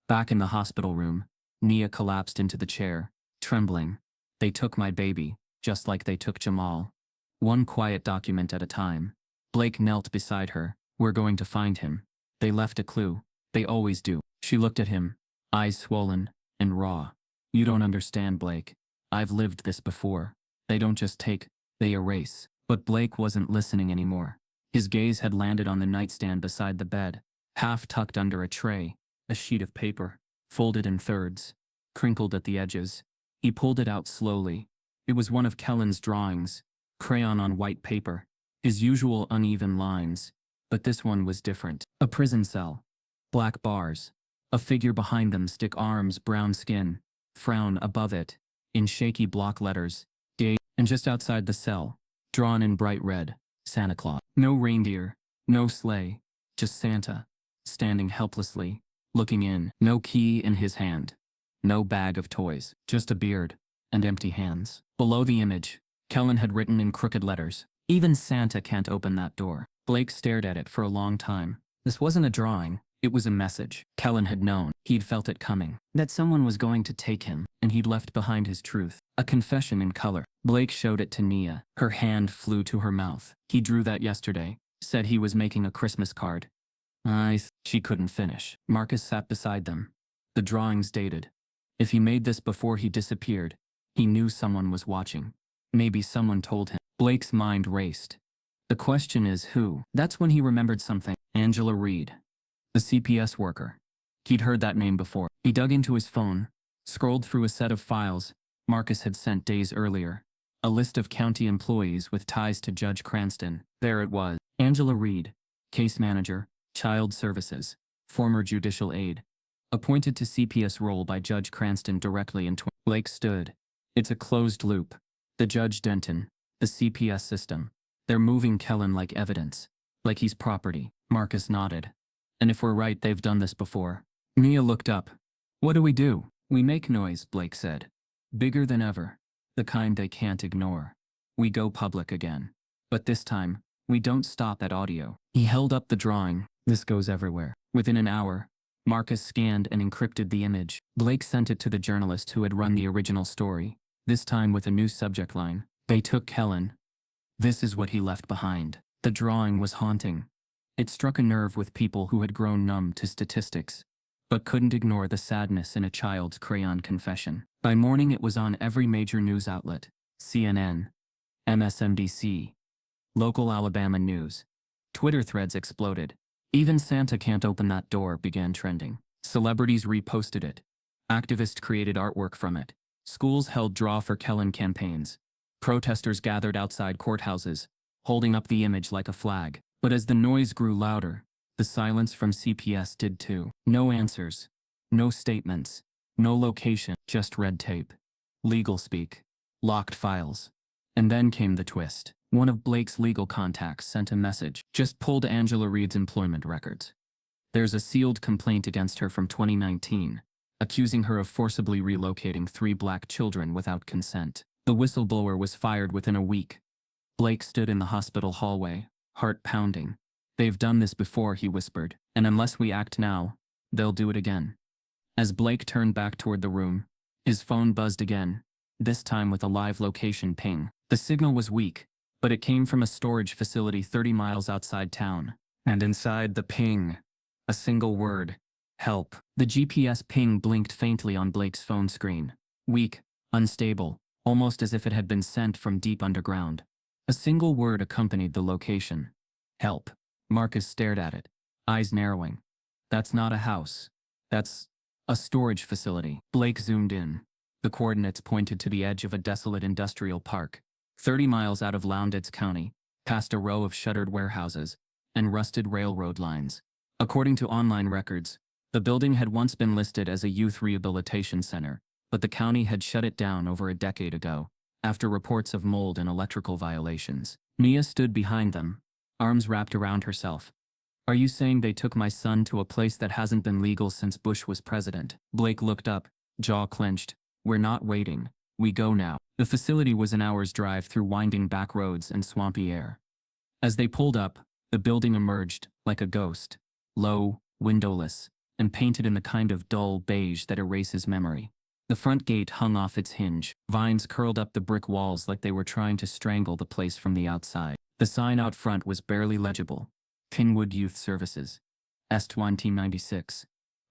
Back in the hospital room, Nia collapsed into the chair, trembling. They took my baby, just like they took Jamal. One quiet document at a time. Blake knelt beside her. We're going to find him. They left a clue. They always do. She looked at him, eyes swollen and raw. You don't understand, Blake. I've lived this before. They don't just take, they erase. But Blake wasn't listening anymore. His gaze had landed on the nightstand beside the bed, half tucked under a tray, a sheet of paper, folded in thirds, crinkled at the edges. He pulled it out slowly. It was one of Kellen's drawings, crayon on white paper, his usual uneven lines, but this one was different. A prison cell. Black bars. A figure behind them, stick arms, brown skin, frown above it, in shaky block letters, day, and just outside the cell, drawn in bright red, Santa Claus. No reindeer, no sleigh, just Santa, standing helplessly, looking in, no key in his hand, no bag of toys, just a beard, and empty hands. Below the image, Kellen had written in crooked letters, even Santa can't open that door. Blake stared at it for a long time. This wasn't a drawing, it was a message. Kellen had known, he'd felt it coming, that someone was going to take him, and he'd left behind his truth. A confession in color. Blake showed it to Nia. Her hand flew to her mouth. He drew that yesterday, said he was making a Christmas card. She couldn't finish. Marcus sat beside them. The drawings dated. If he made this before he disappeared, he knew someone was watching. Maybe someone told him. Blake's mind raced. The question is who? That's when he remembered something. Angela Reed. The CPS worker. He'd heard that name before. He dug into his phone, scrolled through a set of files Marcus had sent days earlier. A list of county employees with ties to Judge Cranston. There it was. Angela Reed, case manager, child services, former judicial aide. Appointed to CPS role by Judge Cranston directly in Blake stood. It's a closed loop. The Judge Denton, the CPS system. They're moving Kellen like evidence. Like he's property. Marcus nodded. And if we're right, they've done this before. Nia looked up. What do? We make noise, Blake said. Bigger than ever. The kind they can't ignore. We go public again. But this time, we don't stop at audio. He held up the drawing. This goes everywhere. Within an hour, Marcus scanned and encrypted the image. Blake sent it to the journalist who had run the original story, this time with a new subject line. They took Kellen. This is what he left behind. The drawing was haunting. It struck a nerve with people who had grown numb to statistics, but couldn't ignore the sadness in a child's crayon confession. By morning it was on every major news outlet, CNN, MSNBC, local Alabama news. Twitter threads exploded. Even Santa can't open that door began trending. Celebrities reposted it. Activists created artwork from it. Schools held Draw for Kellen campaigns. Protesters gathered outside courthouses, holding up the image like a flag. But as the noise grew louder, the silence from CPS did too. No answers. No statements. No location. Just red tape. Legal speak. Locked files. And then came the twist. One of Blake's legal contacts sent a message. Just pulled Angela Reed's employment records. There's a sealed complaint against her from 2019, accusing her of forcibly relocating 3 black children without consent. The whistleblower was fired within a week. Blake stood in the hospital hallway, heart pounding. They've done this before, he whispered, and unless we act now, they'll do it again. As Blake turned back toward the room, his phone buzzed again, this time with a live location ping. The signal was weak, but it came from a storage facility 30 miles outside town. And inside the ping, a single word, help. The GPS ping blinked faintly on Blake's phone screen. Weak, unstable, almost as if it had been sent from deep underground. A single word accompanied the location. Help. Marcus stared at it, eyes narrowing. That's not a house. That's a storage facility. Blake zoomed in. The coordinates pointed to the edge of a desolate industrial park, 30 miles out of Lowndes County, past a row of shuttered warehouses and rusted railroad lines. According to online records, the building had once been listed as a youth rehabilitation center, but the county had shut it down over a decade ago, after reports of mold and electrical violations. Mia stood behind them, arms wrapped around herself. Are you saying they took my son to a place that hasn't been legal since Bush was president? Blake looked up, jaw clenched. We're not waiting. We go now. The facility was an hour's drive through winding back roads and swampy air. As they pulled up, the building emerged, like a ghost, low, windowless, and painted in the kind of dull beige that erases memory. The front gate hung off its hinge. Vines curled up the brick walls like they were trying to strangle the place from the outside. The sign out front was barely legible. Pinwood Youth Services. Est 1996.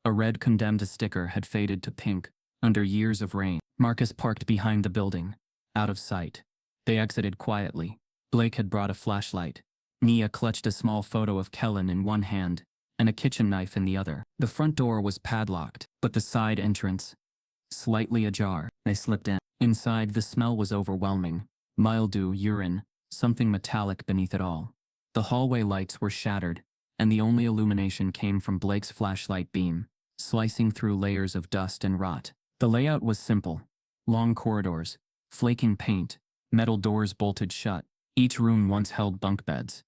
A red condemned sticker had faded to pink, under years of rain. Marcus parked behind the building, out of sight. They exited quietly. Blake had brought a flashlight. Nia clutched a small photo of Kellen in one hand, and a kitchen knife in the other. The front door was padlocked, but the side entrance, slightly ajar. They slipped in. Inside, the smell was overwhelming. Mildew, urine, something metallic beneath it all. The hallway lights were shattered, and the only illumination came from Blake's flashlight beam, slicing through layers of dust and rot. The layout was simple. Long corridors, flaking paint, metal doors bolted shut. Each room once held bunk beds.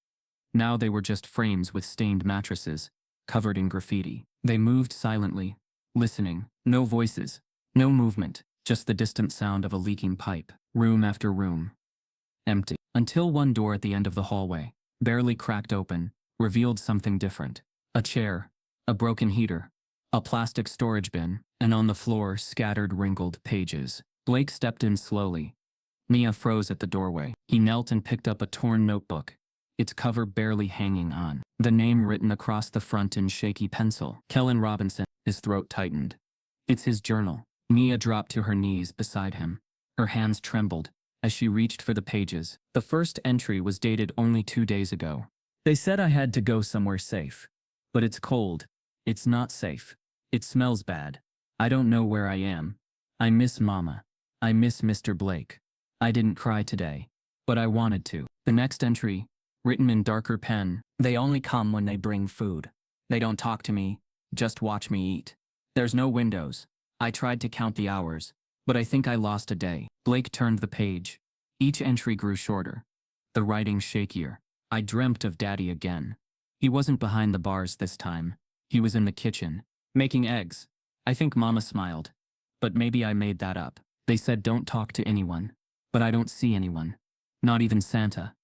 Now they were just frames with stained mattresses, covered in graffiti. They moved silently, listening. No voices, no movement, just the distant sound of a leaking pipe. Room after room. Empty. Until one door at the end of the hallway, barely cracked open, revealed something different. A chair, a broken heater, a plastic storage bin, and on the floor scattered wrinkled pages. Blake stepped in slowly. Mia froze at the doorway. He knelt and picked up a torn notebook, its cover barely hanging on. The name written across the front in shaky pencil. Kellen Robinson. His throat tightened. It's his journal. Mia dropped to her knees beside him. Her hands trembled as she reached for the pages. The first entry was dated only 2 days ago. They said I had to go somewhere safe. But it's cold. It's not safe. It smells bad. I don't know where I am. I miss Mama. I miss Mr. Blake. I didn't cry today, but I wanted to. The next entry, written in darker pen, they only come when they bring food. They don't talk to me, just watch me eat. There's no windows. I tried to count the hours, but I think I lost a day. Blake turned the page. Each entry grew shorter, the writing shakier. I dreamt of Daddy again. He wasn't behind the bars this time. He was in the kitchen, making eggs. I think Mama smiled, but maybe I made that up. They said don't talk to anyone, but I don't see anyone, not even Santa.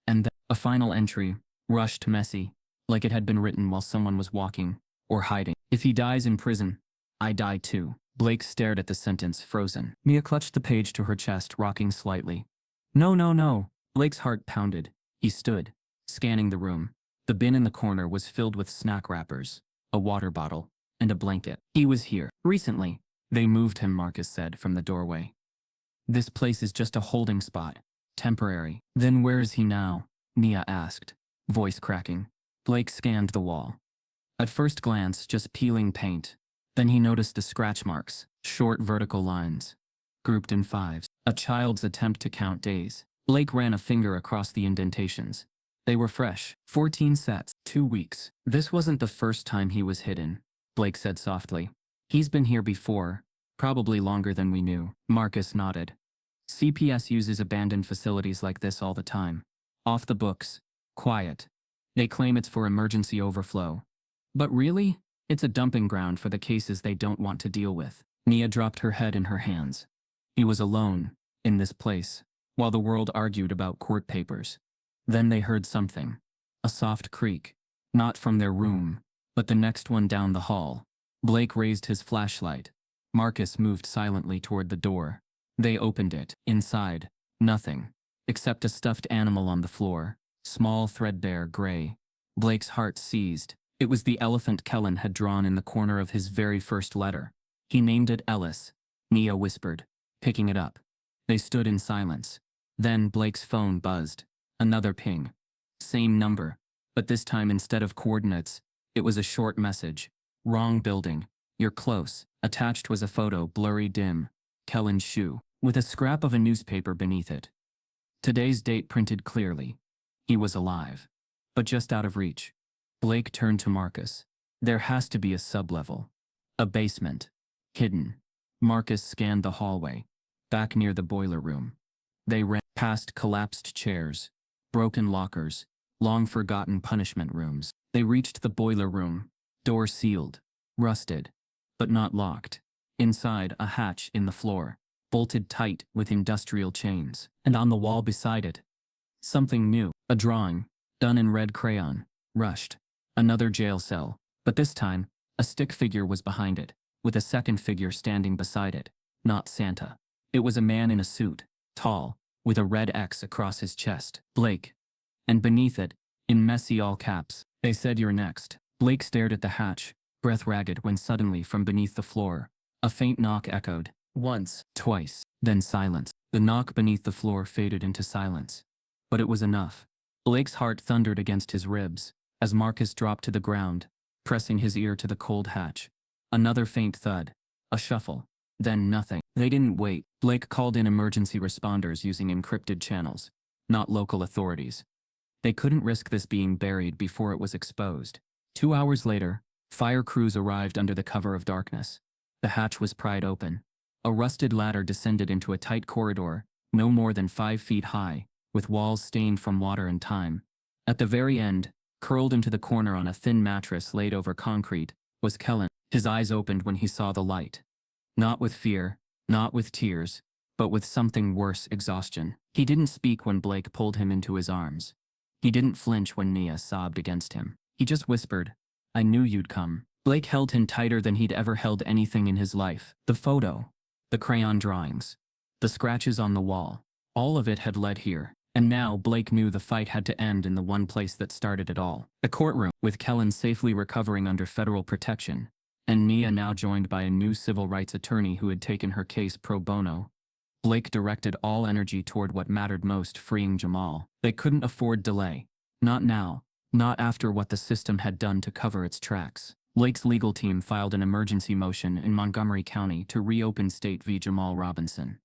And then a final entry, rushed, messy, like it had been written while someone was walking or hiding. If he dies in prison, I die too. Blake stared at the sentence, frozen. Mia clutched the page to her chest, rocking slightly. No, no, no. Blake's heart pounded. He stood, scanning the room. The bin in the corner was filled with snack wrappers, a water bottle, and a blanket. He was here. Recently. They moved him, Marcus said from the doorway. This place is just a holding spot. Temporary. Then where is he now? Nia asked, voice cracking. Blake scanned the wall. At first glance, just peeling paint. Then he noticed the scratch marks, short vertical lines, grouped in fives. A child's attempt to count days. Blake ran a finger across the indentations. They were fresh. 14 sets, 2 weeks. This wasn't the first time he was hidden, Blake said softly. He's been here before, probably longer than we knew. Marcus nodded. CPS uses abandoned facilities like this all the time. Off the books. Quiet. They claim it's for emergency overflow. But really, it's a dumping ground for the cases they don't want to deal with. Nia dropped her head in her hands. He was alone, in this place, while the world argued about court papers. Then they heard something. A soft creak. Not from their room, but the next one down the hall. Blake raised his flashlight. Marcus moved silently toward the door. They opened it. Inside, nothing, except a stuffed animal on the floor, small, threadbare, gray. Blake's heart seized. It was the elephant Kellen had drawn in the corner of his very first letter. He named it Ellis, Nia whispered, picking it up. They stood in silence. Then Blake's phone buzzed. Another ping. Same number, but this time instead of coordinates, it was a short message. Wrong building. You're close. Attached was a photo, blurry, dim. Kellen's shoe, with a scrap of a newspaper beneath it. Today's date printed clearly. He was alive, but just out of reach. Blake turned to Marcus. There has to be a sublevel. A basement. Hidden. Marcus scanned the hallway. Back near the boiler room. They ran past collapsed chairs. broken lockers, long-forgotten punishment rooms. They reached the boiler room, door sealed, rusted, but not locked. Inside, a hatch in the floor, bolted tight with industrial chains, and on the wall beside it, something new, a drawing, done in red crayon, rushed. Another jail cell, but this time, a stick figure was behind it, with a second figure standing beside it, not Santa. It was a man in a suit, tall, with a red X across his chest. Blake. And beneath it, in messy all caps, "They said you're next." Blake stared at the hatch, breath ragged, when suddenly from beneath the floor, a faint knock echoed. Once, twice, then silence. The knock beneath the floor faded into silence. But it was enough. Blake's heart thundered against his ribs, as Marcus dropped to the ground, pressing his ear to the cold hatch. Another faint thud, a shuffle, then nothing. They didn't wait. Blake called in emergency responders using encrypted channels, not local authorities. They couldn't risk this being buried before it was exposed. 2 hours later, fire crews arrived under the cover of darkness. The hatch was pried open. A rusted ladder descended into a tight corridor, no more than 5 feet high, with walls stained from water and time. At the very end, curled into the corner on a thin mattress laid over concrete, was Kellen. His eyes opened when he saw the light. Not with fear, not with tears, but with something worse, exhaustion. He didn't speak when Blake pulled him into his arms. He didn't flinch when Nia sobbed against him. He just whispered, "I knew you'd come." Blake held him tighter than he'd ever held anything in his life. The photo, the crayon drawings, the scratches on the wall, all of it had led here. And now Blake knew the fight had to end in the one place that started it all. The courtroom, with Kellen safely recovering under federal protection, and Nia now joined by a new civil rights attorney who had taken her case pro bono. Blake directed all energy toward what mattered most, freeing Jamal. They couldn't afford delay. Not now. Not after what the system had done to cover its tracks. Blake's legal team filed an emergency motion in Montgomery County to reopen State v. Jamal Robinson.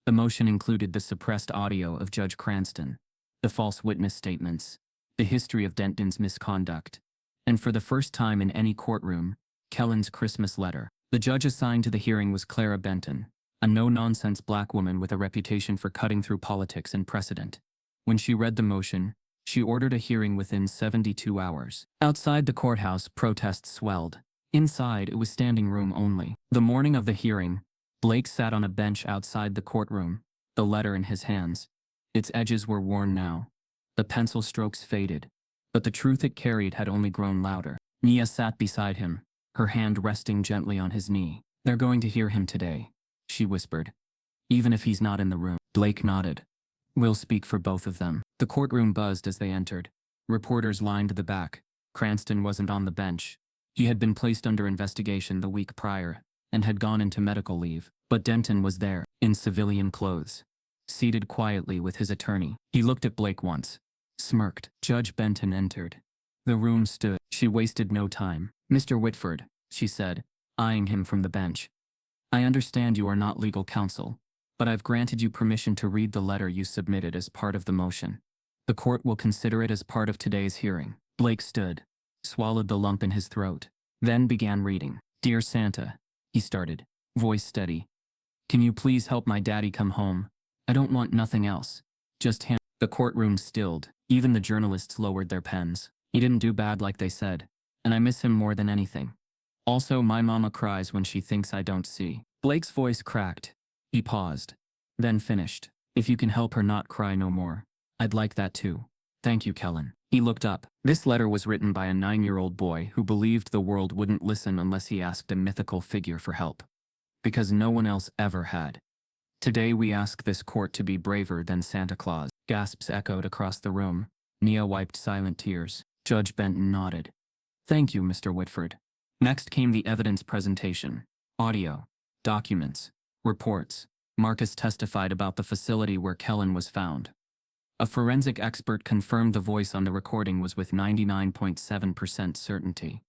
The motion included the suppressed audio of Judge Cranston, the false witness statements, the history of Denton's misconduct, and for the first time in any courtroom, Kellen's Christmas letter. The judge assigned to the hearing was Clara Benton, a no-nonsense black woman with a reputation for cutting through politics and precedent. When she read the motion, she ordered a hearing within 72 hours. Outside the courthouse, protests swelled. Inside, it was standing room only. The morning of the hearing, Blake sat on a bench outside the courtroom, the letter in his hands. Its edges were worn now. The pencil strokes faded, but the truth it carried had only grown louder. Nia sat beside him, her hand resting gently on his knee. "They're going to hear him today," she whispered. "Even if he's not in the room." Blake nodded. "We'll speak for both of them." The courtroom buzzed as they entered. Reporters lined the back. Cranston wasn't on the bench. He had been placed under investigation the week prior, and had gone into medical leave. But Denton was there, in civilian clothes, seated quietly with his attorney. He looked at Blake once, smirked. Judge Benton entered. The room stood. She wasted no time. "Mr. Whitford," she said, eyeing him from the bench. "I understand you are not legal counsel, but I've granted you permission to read the letter you submitted as part of the motion. The court will consider it as part of today's hearing." Blake stood, swallowed the lump in his throat, then began reading. "Dear Santa," he started, voice steady. "Can you please help my daddy come home? I don't want nothing else. Just him." The courtroom stilled. Even the journalists lowered their pens. "He didn't do bad like they said, and I miss him more than anything. Also, my mama cries when she thinks I don't see." Blake's voice cracked. He paused, then finished. "If you can help her not cry no more, I'd like that too. Thank you, Kellen." He looked up. This letter was written by a 9-year-old boy who believed the world wouldn't listen unless he asked a mythical figure for help. Because no one else ever had. "Today we ask this court to be braver than Santa Claus." Gasps echoed across the room. Nia wiped silent tears. Judge Benton nodded. "Thank you, Mr. Whitford." Next came the evidence presentation. Audio, documents, reports. Marcus testified about the facility where Kellen was found. A forensic expert confirmed the voice on the recording was with 99.7% certainty.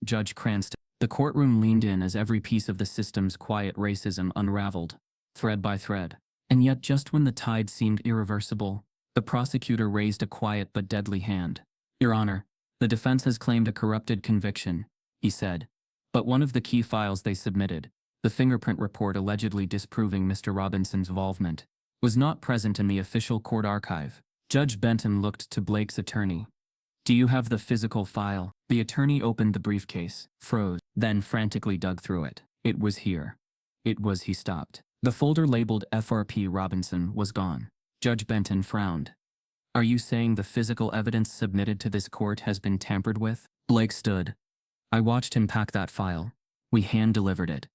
Judge Cranston. The courtroom leaned in as every piece of the system's quiet racism unraveled, thread by thread. And yet just when the tide seemed irreversible, the prosecutor raised a quiet but deadly hand. "Your Honor, the defense has claimed a corrupted conviction," he said. "But one of the key files they submitted, the fingerprint report allegedly disproving Mr. Robinson's involvement, was not present in the official court archive. Judge Benton looked to Blake's attorney. Do you have the physical file? The attorney opened the briefcase, froze, then frantically dug through it. It was here. He stopped. The folder labeled FRP Robinson was gone. Judge Benton frowned. Are you saying the physical evidence submitted to this court has been tampered with? Blake stood. I watched him pack that file. We hand-delivered it.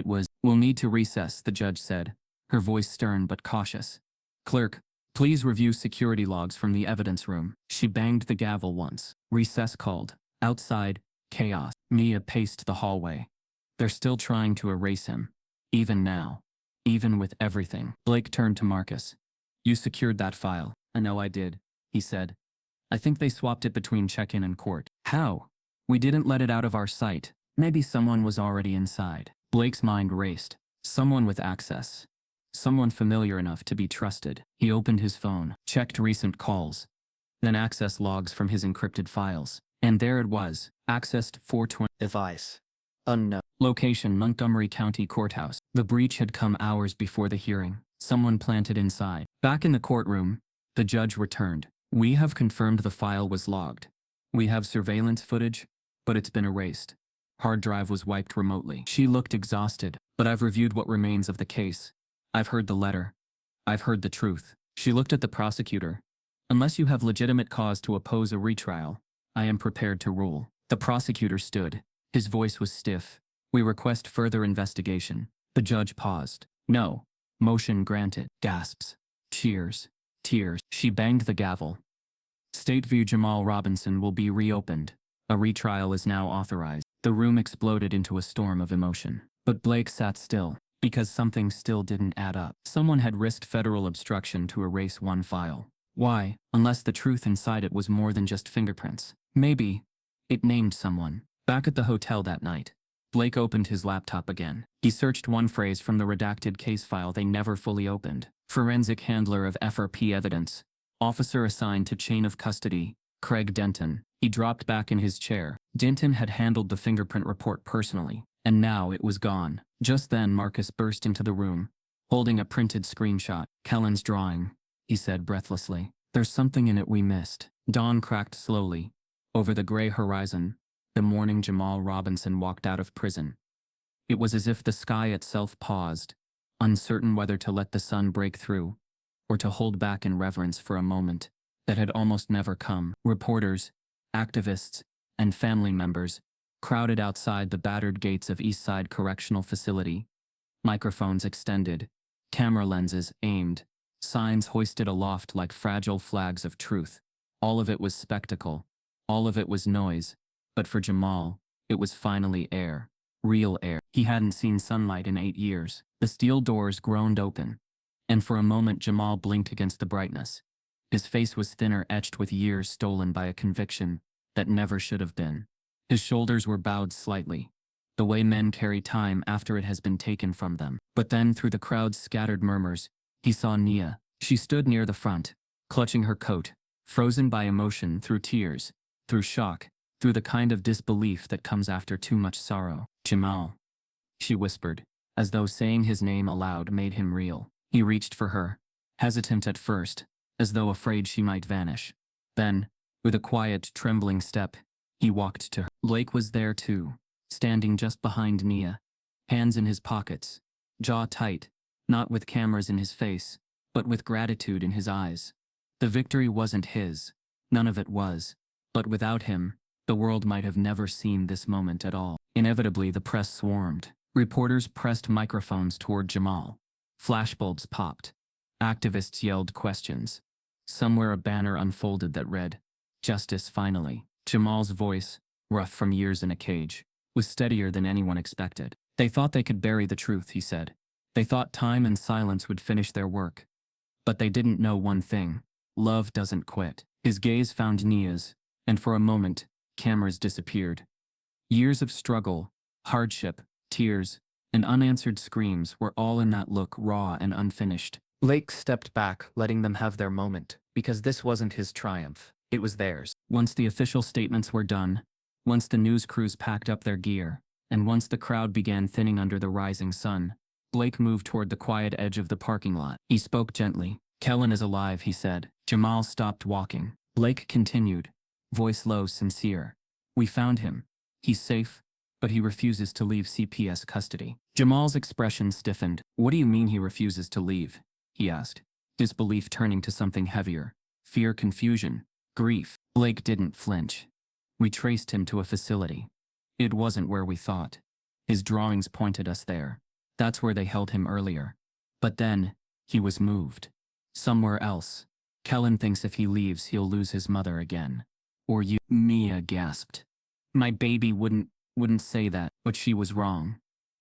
We'll need to recess, the judge said, her voice stern but cautious. Clerk, please review security logs from the evidence room. She banged the gavel once. Recess called. Outside, chaos. Mia paced the hallway. They're still trying to erase him. Even now. Even with everything. Blake turned to Marcus. You secured that file. I know I did, he said. I think they swapped it between check-in and court. How? We didn't let it out of our sight. Maybe someone was already inside. Blake's mind raced. Someone with access. Someone familiar enough to be trusted. He opened his phone, checked recent calls, then access logs from his encrypted files. And there it was, accessed 420. Device. Unknown. Location, Montgomery County Courthouse. The breach had come hours before the hearing. Someone planted inside. Back in the courtroom, the judge returned. We have confirmed the file was logged. We have surveillance footage, but it's been erased. Hard drive was wiped remotely. She looked exhausted, but I've reviewed what remains of the case. I've heard the letter. I've heard the truth. She looked at the prosecutor. Unless you have legitimate cause to oppose a retrial, I am prepared to rule. The prosecutor stood. His voice was stiff. We request further investigation. The judge paused. No. Motion granted. Gasps. Cheers. Tears. She banged the gavel. State v. Jamal Robinson will be reopened. A retrial is now authorized. The room exploded into a storm of emotion. But Blake sat still, because something still didn't add up. Someone had risked federal obstruction to erase one file. Why, unless the truth inside it was more than just fingerprints? Maybe it named someone. Back at the hotel that night, Blake opened his laptop again. He searched one phrase from the redacted case file they never fully opened. Forensic handler of FRP evidence. Officer assigned to chain of custody, Craig Denton. He dropped back in his chair. Denton had handled the fingerprint report personally, and now it was gone. Just then Marcus burst into the room, holding a printed screenshot. Kellen's drawing, he said breathlessly. There's something in it we missed. Dawn cracked slowly. Over the gray horizon, the morning Jamal Robinson walked out of prison. It was as if the sky itself paused, uncertain whether to let the sun break through, or to hold back in reverence for a moment that had almost never come. Reporters, activists, and family members crowded outside the battered gates of Eastside Correctional Facility. Microphones extended, camera lenses aimed, signs hoisted aloft like fragile flags of truth. All of it was spectacle. All of it was noise. But for Jamal, it was finally air. Real air. He hadn't seen sunlight in 8 years. The steel doors groaned open, and for a moment Jamal blinked against the brightness. His face was thinner, etched with years stolen by a conviction that never should have been. His shoulders were bowed slightly, the way men carry time after it has been taken from them. But then, through the crowd's scattered murmurs, he saw Nia. She stood near the front, clutching her coat, frozen by emotion, through tears, through shock, through the kind of disbelief that comes after too much sorrow. Jamal, she whispered, as though saying his name aloud made him real. He reached for her, hesitant at first, as though afraid she might vanish. Then, with a quiet, trembling step, he walked to her. Blake was there too, standing just behind Nia, hands in his pockets, jaw tight, not with cameras in his face, but with gratitude in his eyes. The victory wasn't his, none of it was, but without him, the world might have never seen this moment at all. Inevitably, the press swarmed. Reporters pressed microphones toward Jamal. Flashbulbs popped. Activists yelled questions. Somewhere a banner unfolded that read, "Justice finally." Jamal's voice, rough from years in a cage, was steadier than anyone expected. They thought they could bury the truth, he said. They thought time and silence would finish their work. But they didn't know one thing. Love doesn't quit. His gaze found Nia's, and for a moment, cameras disappeared. Years of struggle, hardship, tears, and unanswered screams were all in that look, raw and unfinished. Blake stepped back, letting them have their moment, because this wasn't his triumph, it was theirs. Once the official statements were done, once the news crews packed up their gear, and once the crowd began thinning under the rising sun, Blake moved toward the quiet edge of the parking lot. He spoke gently. Kellen is alive, he said. Jamal stopped walking. Blake continued, voice low, sincere. We found him. He's safe, but he refuses to leave CPS custody. Jamal's expression stiffened. What do you mean he refuses to leave? He asked, disbelief turning to something heavier. Fear, confusion, grief. Blake didn't flinch. We traced him to a facility. It wasn't where we thought. His drawings pointed us there. That's where they held him earlier. But then, he was moved. Somewhere else. Kellen thinks if he leaves he'll lose his mother again. Or you. Mia gasped. My baby wouldn't say that, but she was wrong.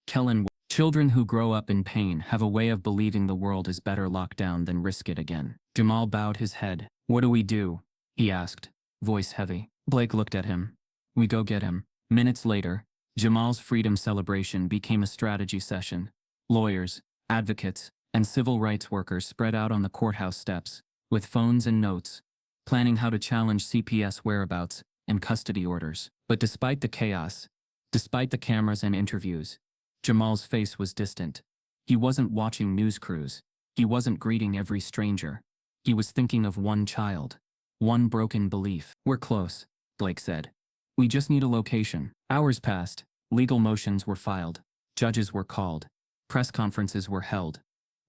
Kellen. Children who grow up in pain have a way of believing the world is better locked down than risk it again. Jamal bowed his head. What do we do? He asked, voice heavy. Blake looked at him. We go get him. Minutes later, Jamal's freedom celebration became a strategy session. Lawyers, advocates, and civil rights workers spread out on the courthouse steps, with phones and notes, planning how to challenge CPS whereabouts and custody orders. But despite the chaos, despite the cameras and interviews, Jamal's face was distant. He wasn't watching news crews. He wasn't greeting every stranger. He was thinking of one child. One broken belief. We're close, Blake said. We just need a location. Hours passed. Legal motions were filed. Judges were called. Press conferences were held.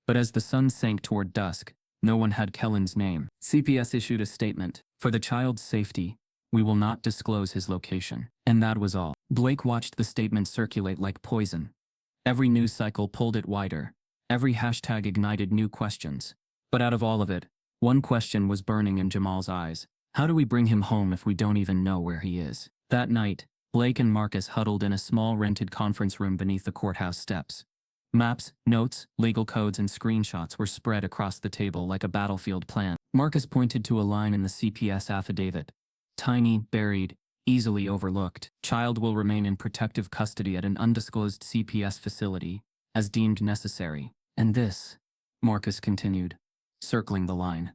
But as the sun sank toward dusk, no one had Kellen's name. CPS issued a statement. For the child's safety, we will not disclose his location. And that was all. Blake watched the statement circulate like poison. Every news cycle pulled it wider. Every hashtag ignited new questions. But out of all of it, one question was burning in Jamal's eyes. How do we bring him home if we don't even know where he is? That night, Blake and Marcus huddled in a small rented conference room beneath the courthouse steps. Maps, notes, legal codes, and screenshots were spread across the table like a battlefield plan. Marcus pointed to a line in the CPS affidavit. Tiny, buried, easily overlooked. Child will remain in protective custody at an undisclosed CPS facility, as deemed necessary. And this, Marcus continued, circling the line,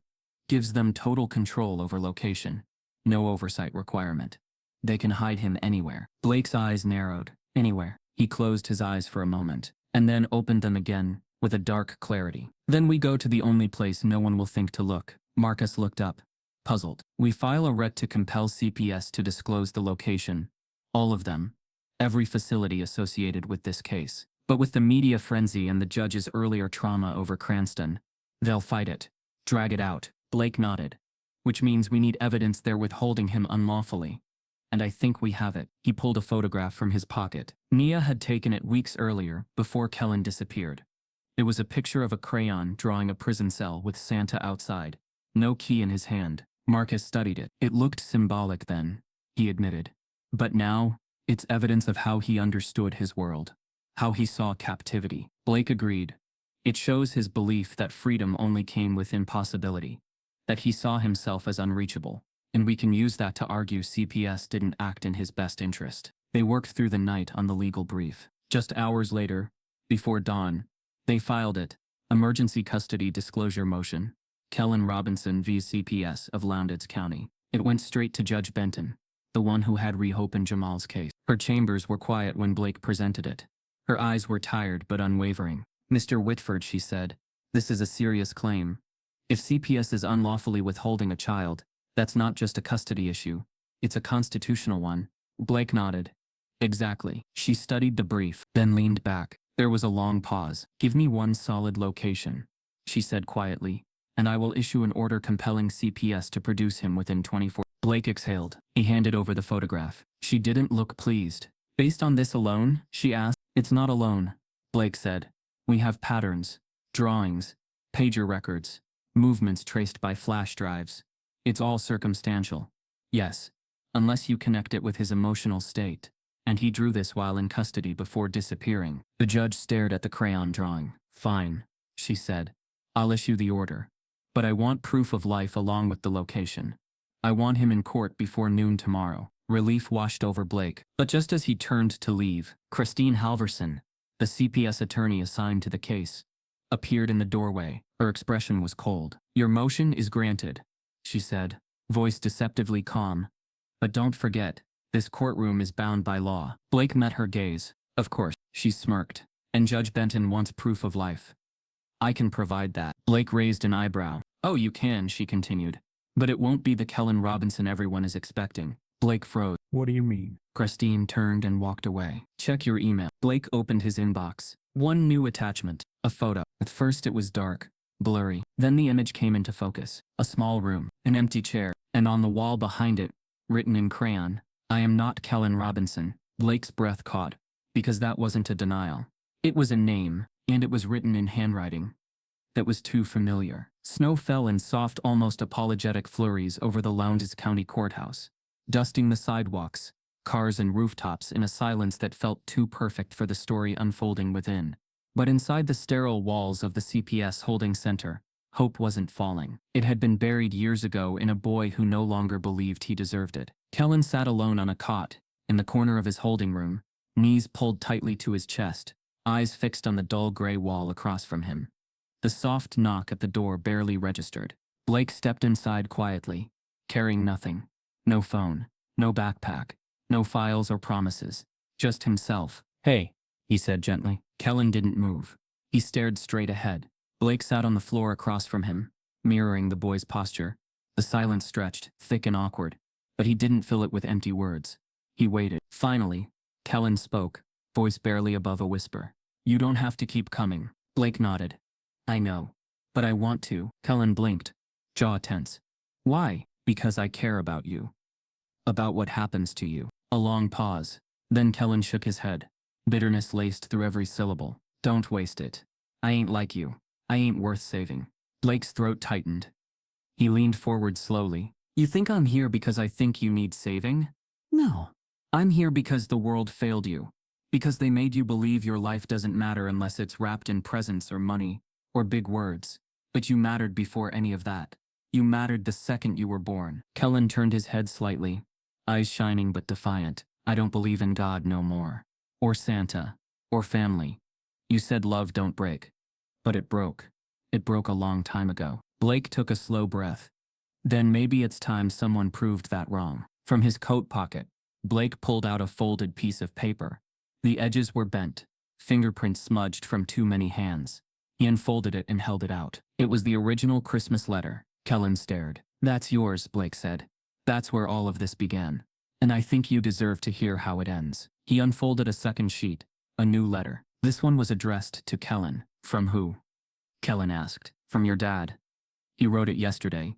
gives them total control over location. No oversight requirement. They can hide him anywhere. Blake's eyes narrowed. Anywhere. He closed his eyes for a moment, and then opened them again, with a dark clarity. Then we go to the only place no one will think to look. Marcus looked up, puzzled. We file a writ to compel CPS to disclose the location. All of them. Every facility associated with this case. But with the media frenzy and the judge's earlier trauma over Cranston, they'll fight it. Drag it out. Blake nodded. Which means we need evidence they're withholding him unlawfully. And I think we have it. He pulled a photograph from his pocket. Mia had taken it weeks earlier, before Kellen disappeared. It was a picture of a crayon drawing a prison cell with Santa outside. No key in his hand. Marcus studied it. It looked symbolic then, he admitted. But now, it's evidence of how he understood his world. How he saw captivity. Blake agreed. It shows his belief that freedom only came with impossibility. That he saw himself as unreachable. And we can use that to argue CPS didn't act in his best interest. They worked through the night on the legal brief. Just hours later, before dawn, they filed it. Emergency custody disclosure motion. Kellen Robinson v. CPS of Lowndes County. It went straight to Judge Benton, the one who had reopened Jamal's case. Her chambers were quiet when Blake presented it. Her eyes were tired but unwavering. Mr. Whitford, she said, this is a serious claim. If CPS is unlawfully withholding a child, that's not just a custody issue. It's a constitutional one. Blake nodded. Exactly. She studied the brief, then leaned back. There was a long pause. Give me one solid location, she said quietly, and I will issue an order compelling CPS to produce him within 24. Blake exhaled. He handed over the photograph. She didn't look pleased. Based on this alone, she asked. It's not alone, Blake said. We have patterns, drawings, pager records, movements traced by flash drives. It's all circumstantial. Yes, unless you connect it with his emotional state. And he drew this while in custody before disappearing. The judge stared at the crayon drawing. Fine, she said. I'll issue the order. But I want proof of life along with the location. I want him in court before noon tomorrow. Relief washed over Blake. But just as he turned to leave, Christine Halverson, the CPS attorney assigned to the case, appeared in the doorway. Her expression was cold. Your motion is granted, she said, voice deceptively calm. But don't forget, this courtroom is bound by law. Blake met her gaze. Of course, she smirked. And Judge Benton wants proof of life. I can provide that. Blake raised an eyebrow. Oh, you can, she continued. But it won't be the Kellen Robinson everyone is expecting. Blake froze. What do you mean? Christine turned and walked away. Check your email. Blake opened his inbox. One new attachment. A photo. At first it was dark, blurry. Then the image came into focus. A small room, an empty chair, and on the wall behind it, written in crayon, I am not Kellen Robinson. Blake's breath caught, because that wasn't a denial. It was a name, and it was written in handwriting that was too familiar. Snow fell in soft, almost apologetic flurries over the Lowndes County Courthouse, dusting the sidewalks, cars and rooftops in a silence that felt too perfect for the story unfolding within. But inside the sterile walls of the CPS holding center, hope wasn't falling. It had been buried years ago in a boy who no longer believed he deserved it. Kellen sat alone on a cot, in the corner of his holding room, knees pulled tightly to his chest, eyes fixed on the dull gray wall across from him. The soft knock at the door barely registered. Blake stepped inside quietly, carrying nothing. No phone, no backpack, no files or promises, just himself. Hey, he said gently. Kellen didn't move. He stared straight ahead. Blake sat on the floor across from him, mirroring the boy's posture. The silence stretched, thick and awkward, but he didn't fill it with empty words. He waited. Finally, Kellen spoke, voice barely above a whisper. You don't have to keep coming. Blake nodded. I know, but I want to. Kellen blinked, jaw tense. Why? Because I care about you. About what happens to you. A long pause. Then Kellen shook his head. Bitterness laced through every syllable. Don't waste it. I ain't like you. I ain't worth saving. Blake's throat tightened. He leaned forward slowly. You think I'm here because I think you need saving? No. I'm here because the world failed you. Because they made you believe your life doesn't matter unless it's wrapped in presents or money, or big words. But you mattered before any of that. You mattered the second you were born. Kellen turned his head slightly, eyes shining but defiant. I don't believe in God no more. Or Santa. Or family. You said love don't break. But it broke. It broke a long time ago. Blake took a slow breath. Then maybe it's time someone proved that wrong. From his coat pocket, Blake pulled out a folded piece of paper. The edges were bent, fingerprints smudged from too many hands. He unfolded it and held it out. It was the original Christmas letter. Kellen stared. That's yours, Blake said. That's where all of this began. And I think you deserve to hear how it ends. He unfolded a second sheet, a new letter. This one was addressed to Kellen. From who? Kellen asked. From your dad. He wrote it yesterday.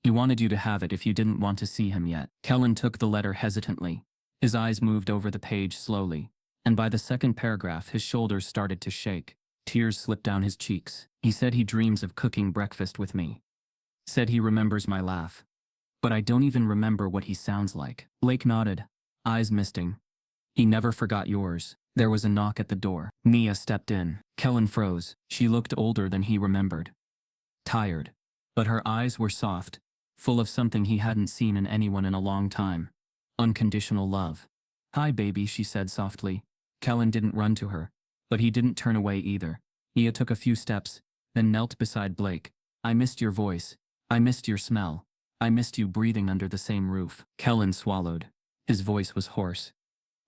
He wanted you to have it if you didn't want to see him yet. Kellen took the letter hesitantly. His eyes moved over the page slowly, and by the second paragraph his shoulders started to shake. Tears slipped down his cheeks. He said he dreams of cooking breakfast with me. Said he remembers my laugh. But I don't even remember what he sounds like. Blake nodded, eyes misting. He never forgot yours. There was a knock at the door. Mia stepped in. Kellen froze. She looked older than he remembered. Tired. But her eyes were soft, full of something he hadn't seen in anyone in a long time. Unconditional love. Hi baby, she said softly. Kellen didn't run to her, but he didn't turn away either. Mia took a few steps, then knelt beside Blake. I missed your voice. I missed your smell. I missed you breathing under the same roof. Kellen swallowed. His voice was hoarse.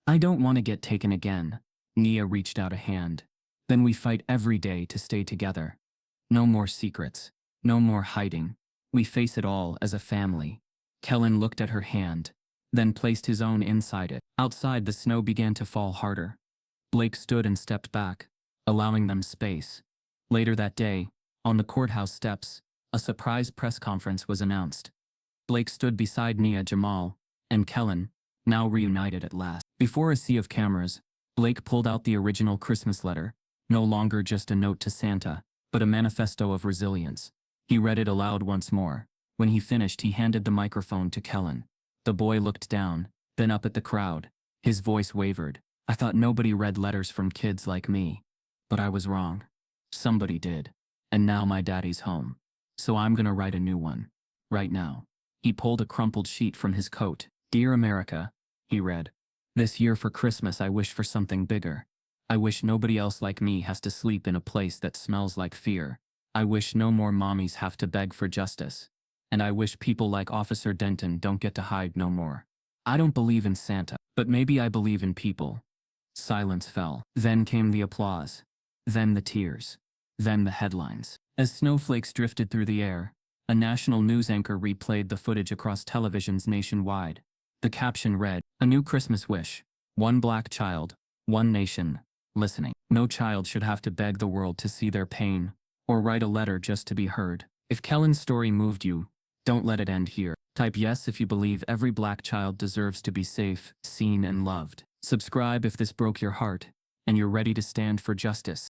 I don't want to get taken again. Nia reached out a hand. Then we fight every day to stay together. No more secrets. No more hiding. We face it all as a family. Kellen looked at her hand, then placed his own inside it. Outside, the snow began to fall harder. Blake stood and stepped back, allowing them space. Later that day, on the courthouse steps, a surprise press conference was announced. Blake stood beside Nia Jamal and Kellen, now reunited at last. Before a sea of cameras, Blake pulled out the original Christmas letter, no longer just a note to Santa, but a manifesto of resilience. He read it aloud once more. When he finished, he handed the microphone to Kellen. The boy looked down, then up at the crowd. His voice wavered. I thought nobody read letters from kids like me. But I was wrong. Somebody did. And now my daddy's home. So I'm gonna write a new one. Right now. He pulled a crumpled sheet from his coat. Dear America, he read. This year for Christmas I wish for something bigger. I wish nobody else like me has to sleep in a place that smells like fear. I wish no more mommies have to beg for justice. And I wish people like Officer Denton don't get to hide no more. I don't believe in Santa, but maybe I believe in people. Silence fell. Then came the applause. Then the tears. Then the headlines. As snowflakes drifted through the air, A national news anchor replayed the footage across televisions nationwide. The caption read, "A new Christmas wish. One black child, one nation, listening." No child should have to beg the world to see their pain, or write a letter just to be heard. If Kellen's story moved you, don't let it end here. Type yes if you believe every black child deserves to be safe, seen, and loved. Subscribe if this broke your heart, and you're ready to stand for justice.